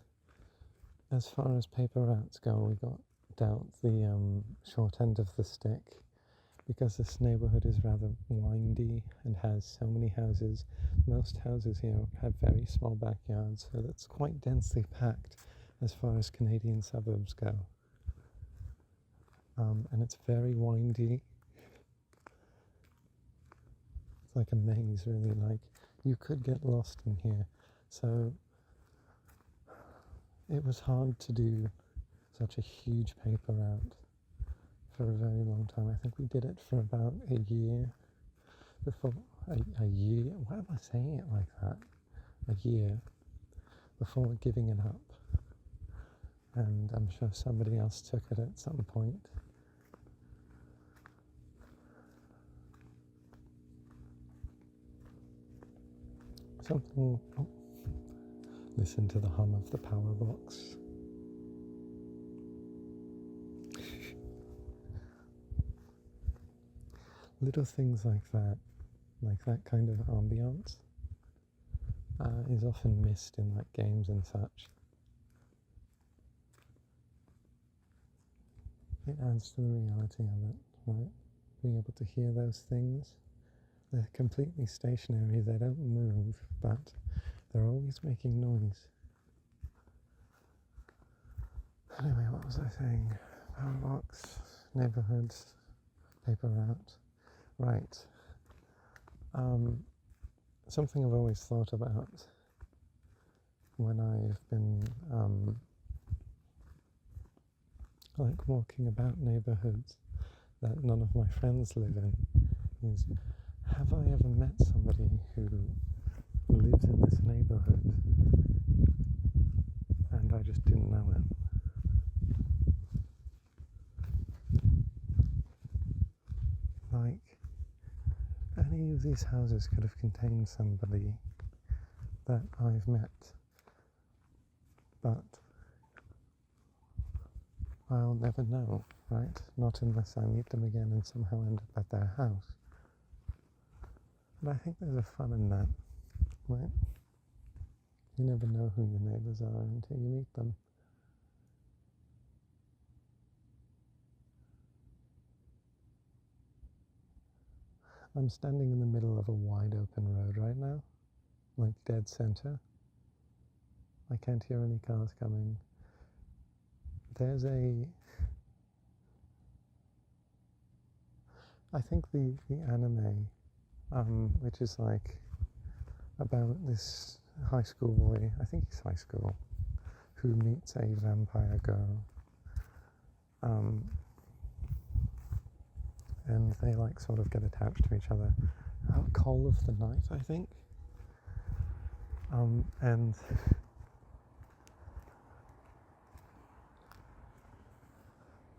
as far as paper routes go, we got dealt the short end of the stick, because this neighbourhood is rather windy and has so many houses. Most houses here have very small backyards, so that's quite densely packed as far as Canadian suburbs go. And it's very windy. It's like a maze, really. Like, you could get lost in here. So it was hard to do such a huge paper route for a very long time. I think we did it for about a year before, a year, why am I saying it like that? A year before giving it up. And I'm sure somebody else took it at some point. Listen to the hum of the power box. Little things like that kind of ambience, is often missed in like games and such. It adds to the reality of it, right? Being able to hear those things. They're completely stationary, they don't move, but they're always making noise. Anyway, what was I saying? Power box, neighbourhoods, paper route. Right. Something I've always thought about when I've been like walking about neighbourhoods that none of my friends live in is, have I ever met somebody who lives in this neighbourhood and I just didn't know it? Like, any of these houses could have contained somebody that I've met, but I'll never know, right? Not unless I meet them again and somehow end up at their house. But I think there's a fun in that, right? You never know who your neighbours are until you meet them. I'm standing in the middle of a wide open road right now, like dead center. I can't hear any cars coming. There's I think the anime, which is like about this high school boy, I think he's high school, who meets a vampire girl. And they like sort of get attached to each other. Call of the Night, I think. And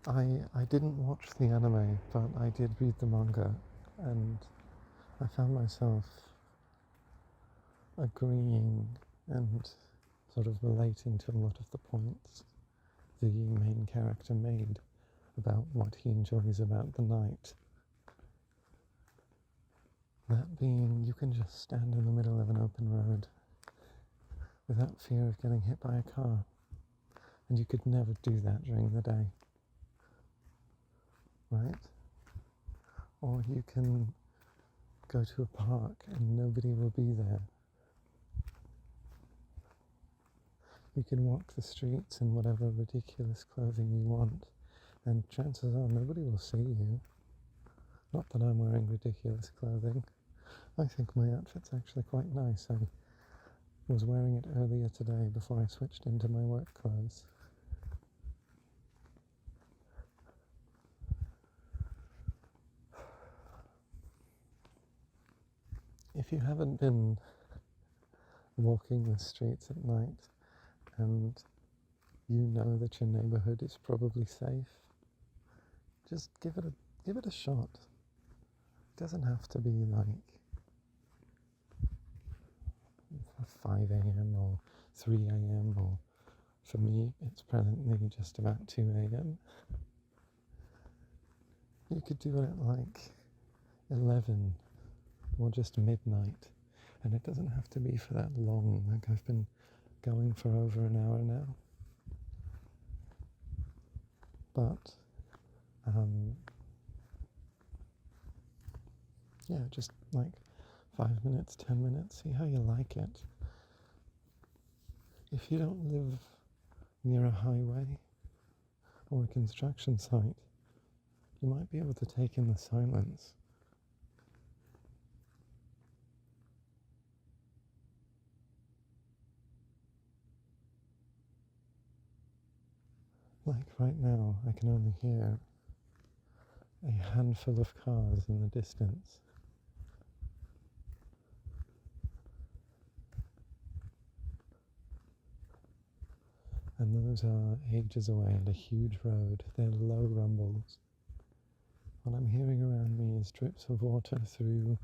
I didn't watch the anime, but I did read the manga, and I found myself agreeing and sort of relating to a lot of the points the main character made about what he enjoys about the night. That being, you can just stand in the middle of an open road without fear of getting hit by a car. And you could never do that during the day, right? Or you can go to a park and nobody will be there. You can walk the streets in whatever ridiculous clothing you want, and chances are nobody will see you. Not that I'm wearing ridiculous clothing. I think my outfit's actually quite nice. I was wearing it earlier today before I switched into my work clothes. If you haven't been walking the streets at night and you know that your neighborhood is probably safe, just give it a shot. It doesn't have to be like 5 a.m. or 3 a.m. or for me it's presently just about 2 a.m. You could do it at like 11 or just midnight, and it doesn't have to be for that long. Like I've been going for over an hour now, but yeah, just like 5 minutes, 10 minutes, see how you like it. If you don't live near a highway or a construction site, you might be able to take in the silence. Like right now, I can only hear a handful of cars in the distance. And those are ages away and a huge road. They're low rumbles. What I'm hearing around me is drips of water through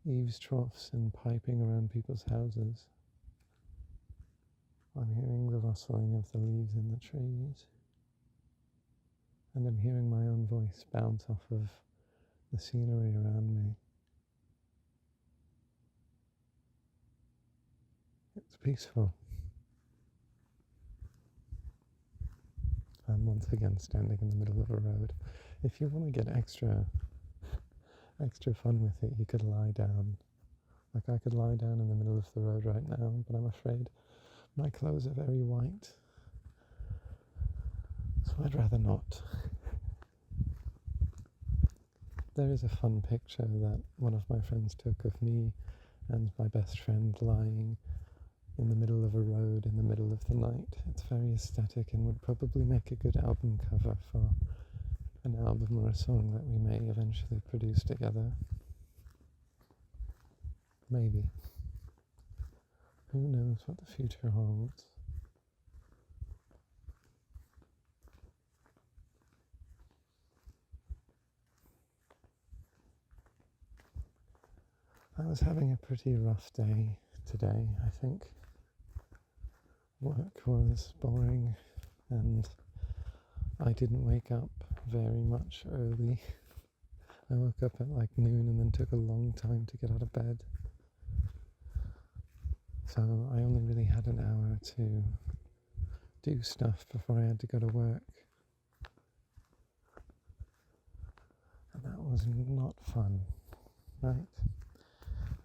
eaves troughs and piping around people's houses. I'm hearing the rustling of the leaves in the trees. And I'm hearing my own voice bounce off of the scenery around me. It's peaceful. I'm once again standing in the middle of a road. If you want to get extra fun with it, you could lie down. Like I could lie down in the middle of the road right now, but I'm afraid my clothes are very white, so I'd rather not. There is a fun picture that one of my friends took of me and my best friend lying in the middle of a road in the middle of the night. It's very aesthetic and would probably make a good album cover for an album or a song that we may eventually produce together. Maybe. Who knows what the future holds? I was having a pretty rough day today, I think. Work was boring and I didn't wake up very much early. I woke up at like noon and then took a long time to get out of bed. So I only really had an hour to do stuff before I had to go to work. And that was not fun, right?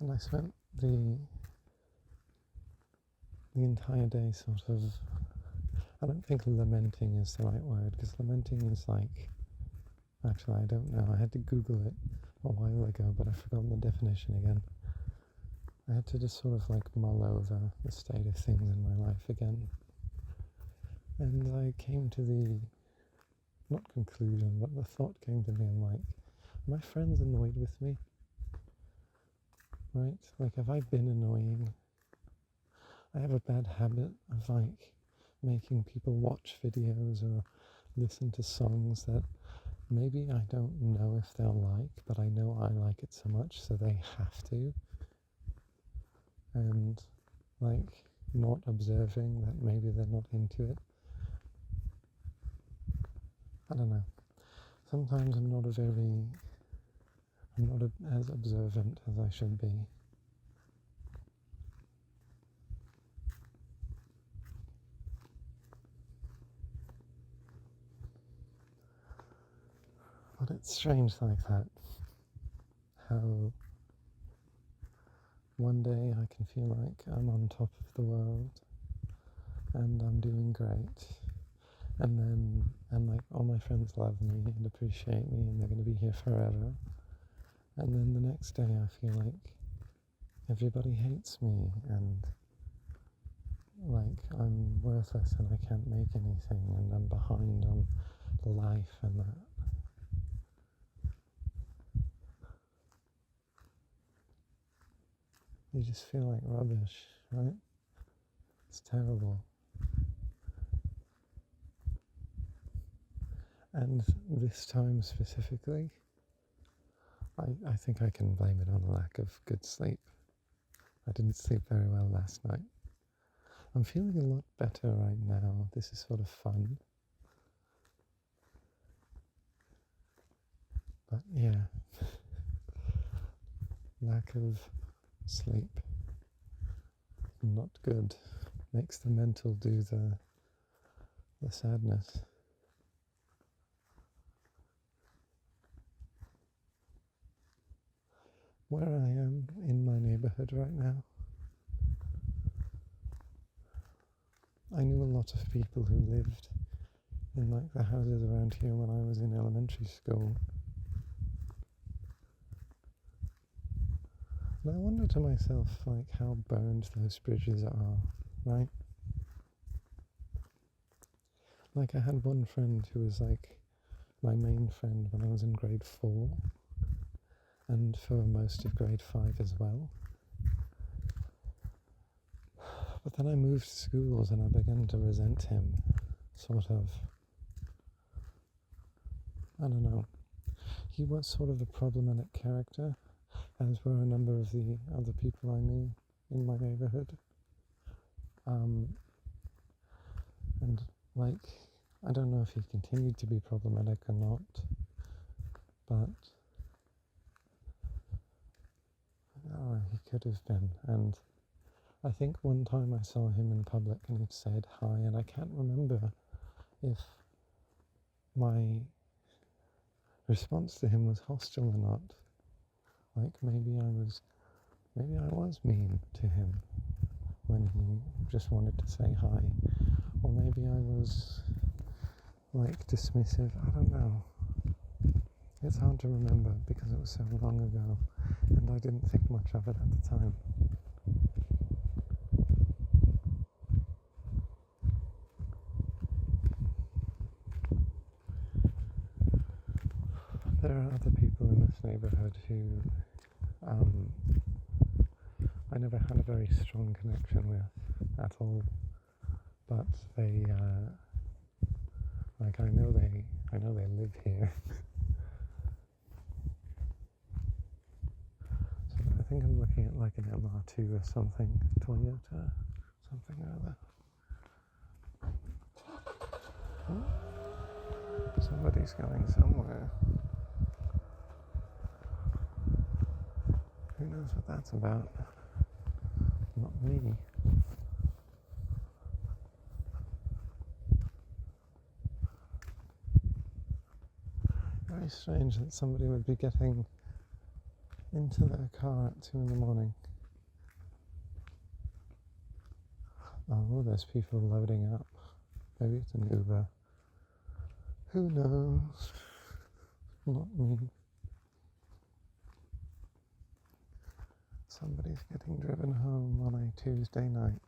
And I spent the entire day sort of, I don't think lamenting is the right word, because lamenting is like, actually I don't know, I had to Google it a while ago, but I've forgotten the definition again. I had to just sort of like mull over the state of things in my life again. And I came to the, not conclusion, but the thought came to me, I'm like, are my friends annoyed with me? Right? Like, have I been annoying? I have a bad habit of like making people watch videos or listen to songs that maybe I don't know if they'll like, but I know I like it so much, so they have to. And like not observing that maybe they're not into it. I don't know. Sometimes I'm not as observant as I should be. But it's strange like that, how one day I can feel like I'm on top of the world and I'm doing great, and like all my friends love me and appreciate me and they're going to be here forever, and then the next day I feel like everybody hates me and like I'm worthless and I can't make anything and I'm behind on life and that. You just feel like rubbish, right? It's terrible. And this time specifically, I think I can blame it on a lack of good sleep. I didn't sleep very well last night. I'm feeling a lot better right now. This is sort of fun. But yeah, lack of sleep, not good. Makes the mental do the sadness. Where I am in my neighborhood right now, I knew a lot of people who lived in like the houses around here when I was in elementary school. And I wonder to myself, like, how burned those bridges are, right? Like, I had one friend who was like my main friend when I was in grade 4, and for most of grade 5 as well. But then I moved schools and I began to resent him, sort of. I don't know. He was sort of a problematic character, as were a number of the other people I knew in my neighborhood. And, like, I don't know if he continued to be problematic or not, but he could have been. And I think one time I saw him in public and he'd said hi, and I can't remember if my response to him was hostile or not. Like maybe I was mean to him when he just wanted to say hi, or maybe I was like dismissive. I don't know. It's hard to remember because it was so long ago and I didn't think much of it at the time. There are other people in this neighborhood who I never had a very strong connection with at all, but they like I know they live here. So I think I'm looking at like an MR2 or something, Toyota, something or other. Oh, somebody's going somewhere. Who knows what that's about? Not me. Very strange that somebody would be getting into their car at 2 in the morning. Oh, there's people loading up. Maybe it's an Uber. Who knows? Not me. Somebody's getting driven home on a Tuesday night.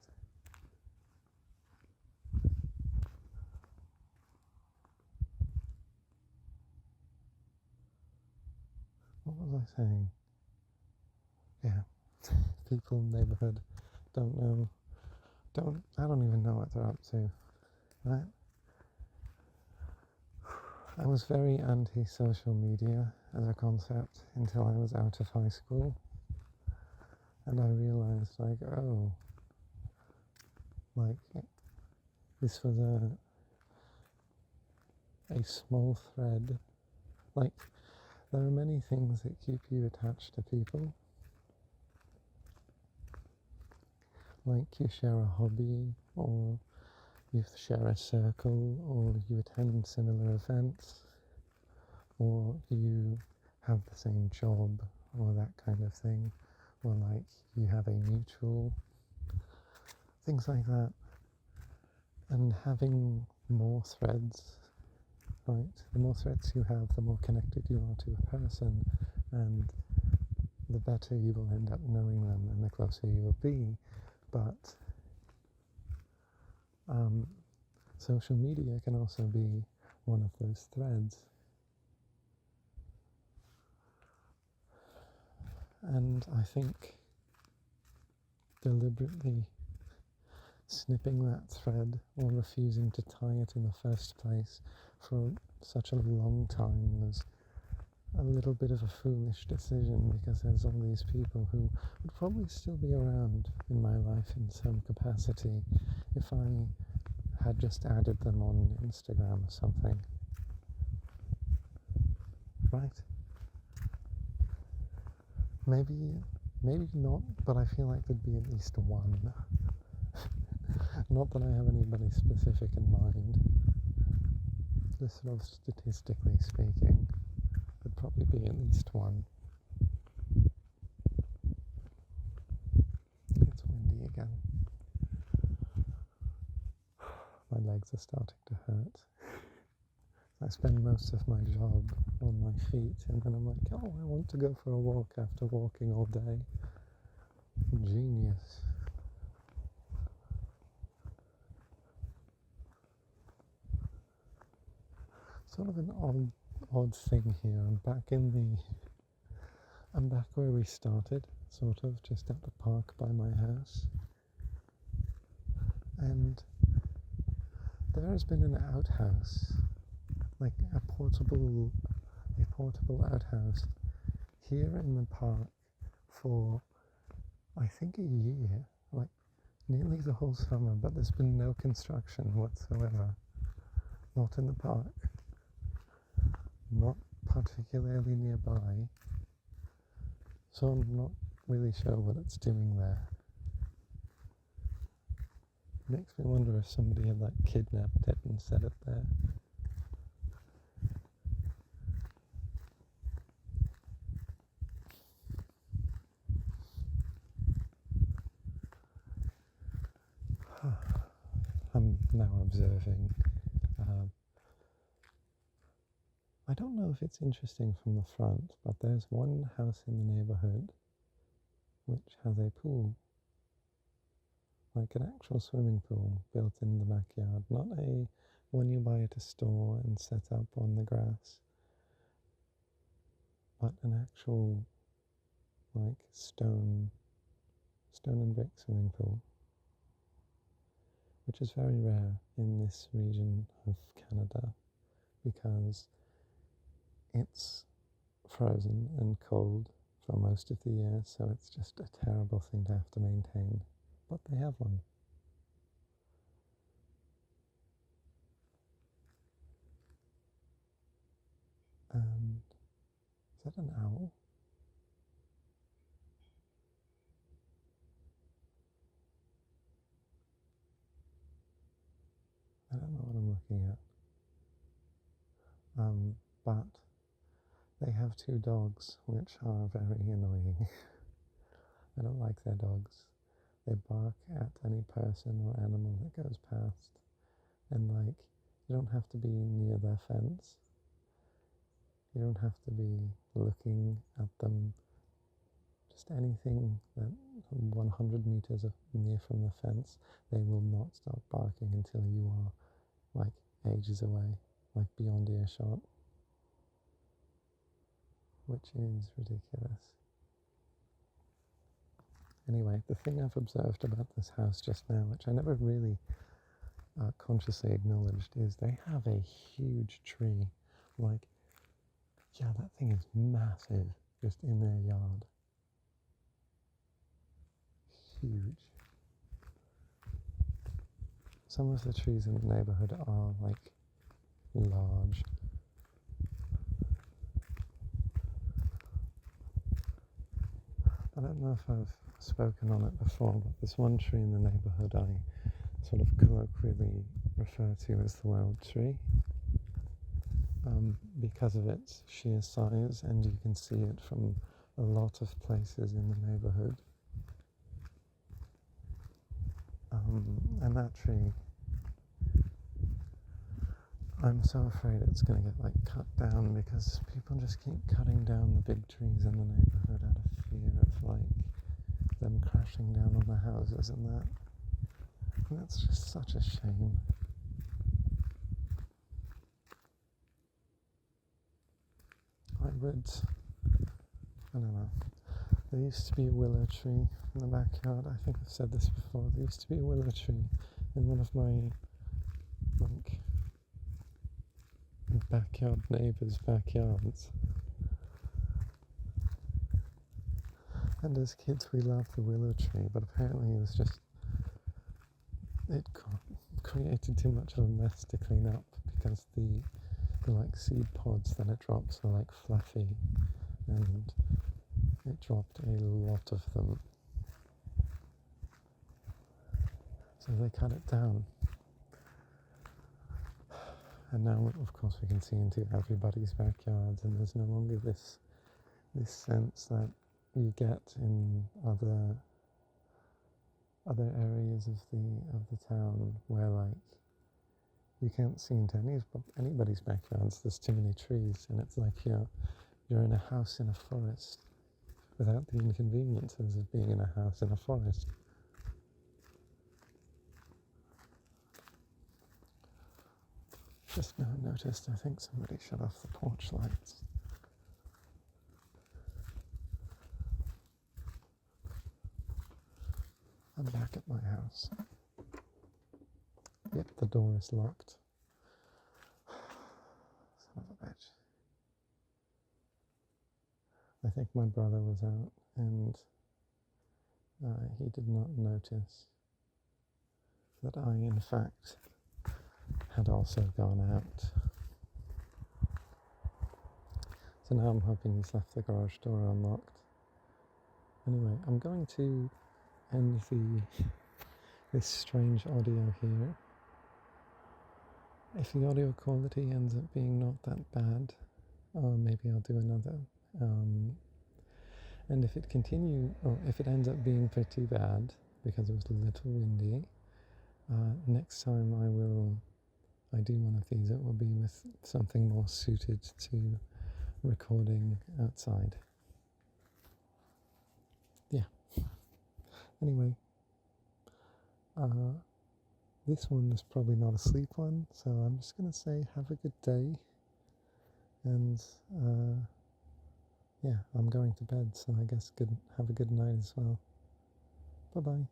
What was I saying? Yeah. People in the neighborhood don't know. I don't even know what they're up to. Right? I was very anti-social media as a concept until I was out of high school. And I realized, like, oh, like, this was a small thread. Like, there are many things that keep you attached to people. Like, you share a hobby, or you share a circle, or you attend similar events, or you have the same job, or that kind of thing, or like you have a mutual, things like that. And having more threads, right? The more threads you have, the more connected you are to a person, and the better you will end up knowing them, and the closer you will be. But social media can also be one of those threads. And I think deliberately snipping that thread or refusing to tie it in the first place for such a long time was a little bit of a foolish decision, because there's all these people who would probably still be around in my life in some capacity if I had just added them on Instagram or something. Right? Maybe not, but I feel like there'd be at least one. Not that I have anybody specific in mind, just sort of statistically speaking, there'd probably be at least one. It's windy again. My legs are starting to hurt. I spend most of my job on my feet, and then I'm like, oh, I want to go for a walk after walking all day. Genius. Sort of an odd thing here. I'm back where we started, sort of, just at the park by my house. And there has been an outhouse, like a portable outhouse here in the park for, I think, a year, like nearly the whole summer, but there's been no construction whatsoever. Not in the park, not particularly nearby, so I'm not really sure what it's doing there. It makes me wonder if somebody had like kidnapped it and set it there. I'm now observing. I don't know if it's interesting from the front, but there's one house in the neighborhood which has a pool, like an actual swimming pool built in the backyard, not a one you buy at a store and set up on the grass, but an actual like stone and brick swimming pool, which is very rare in this region of Canada because it's frozen and cold for most of the year, so it's just a terrible thing to have to maintain. But they have one. And is that an owl? I don't know what I'm looking at. But they have two dogs, which are very annoying. I don't like their dogs. They bark at any person or animal that goes past. And like, you don't have to be near their fence. You don't have to be looking at them. Just anything that 100 meters near from the fence, they will not stop barking until you are like ages away, like beyond earshot, which is ridiculous. Anyway, the thing I've observed about this house just now, which I never really consciously acknowledged, is they have a huge tree. Like, yeah, that thing is massive, just in their yard. Huge. Some of the trees in the neighborhood are like large. I don't know if I've spoken on it before, but this one tree in the neighborhood I sort of colloquially refer to as the world tree. because of its sheer size, and you can see it from a lot of places in the neighborhood. And that tree, I'm so afraid it's going to get like cut down, because people just keep cutting down the big trees in the neighborhood out of fear of like them crashing down on the houses, and that's just such a shame. I don't know. There used to be a willow tree in the backyard. I think I've said this before. There used to be a willow tree in one of my like backyard neighbours' backyards. And as kids, we loved the willow tree, but apparently it created too much of a mess to clean up, because the like seed pods that it drops are like fluffy, and it dropped a lot of them. So they cut it down. And now, of course, we can see into everybody's backyards, and there's no longer this sense that you get in other areas of the town, where like you can't see into anybody's backyards. There's too many trees, and it's like you're in a house in a forest without the inconveniences of being in a house in a forest. Just now noticed, I think somebody shut off the porch lights. I'm back at my house. Yep, the door is locked. Son of a bitch. I think my brother was out, and he did not notice that I, in fact, had also gone out. So now I'm hoping he's left the garage door unlocked. Anyway, I'm going to end this strange audio here. If the audio quality ends up being not that bad, maybe I'll do another. And if it ends up being pretty bad, because it was a little windy, next time I do one of these, it will be with something more suited to recording outside. Yeah. Anyway, this one is probably not a sleep one, so I'm just going to say have a good day, and yeah, I'm going to bed, so I guess have a good night as well. Bye-bye.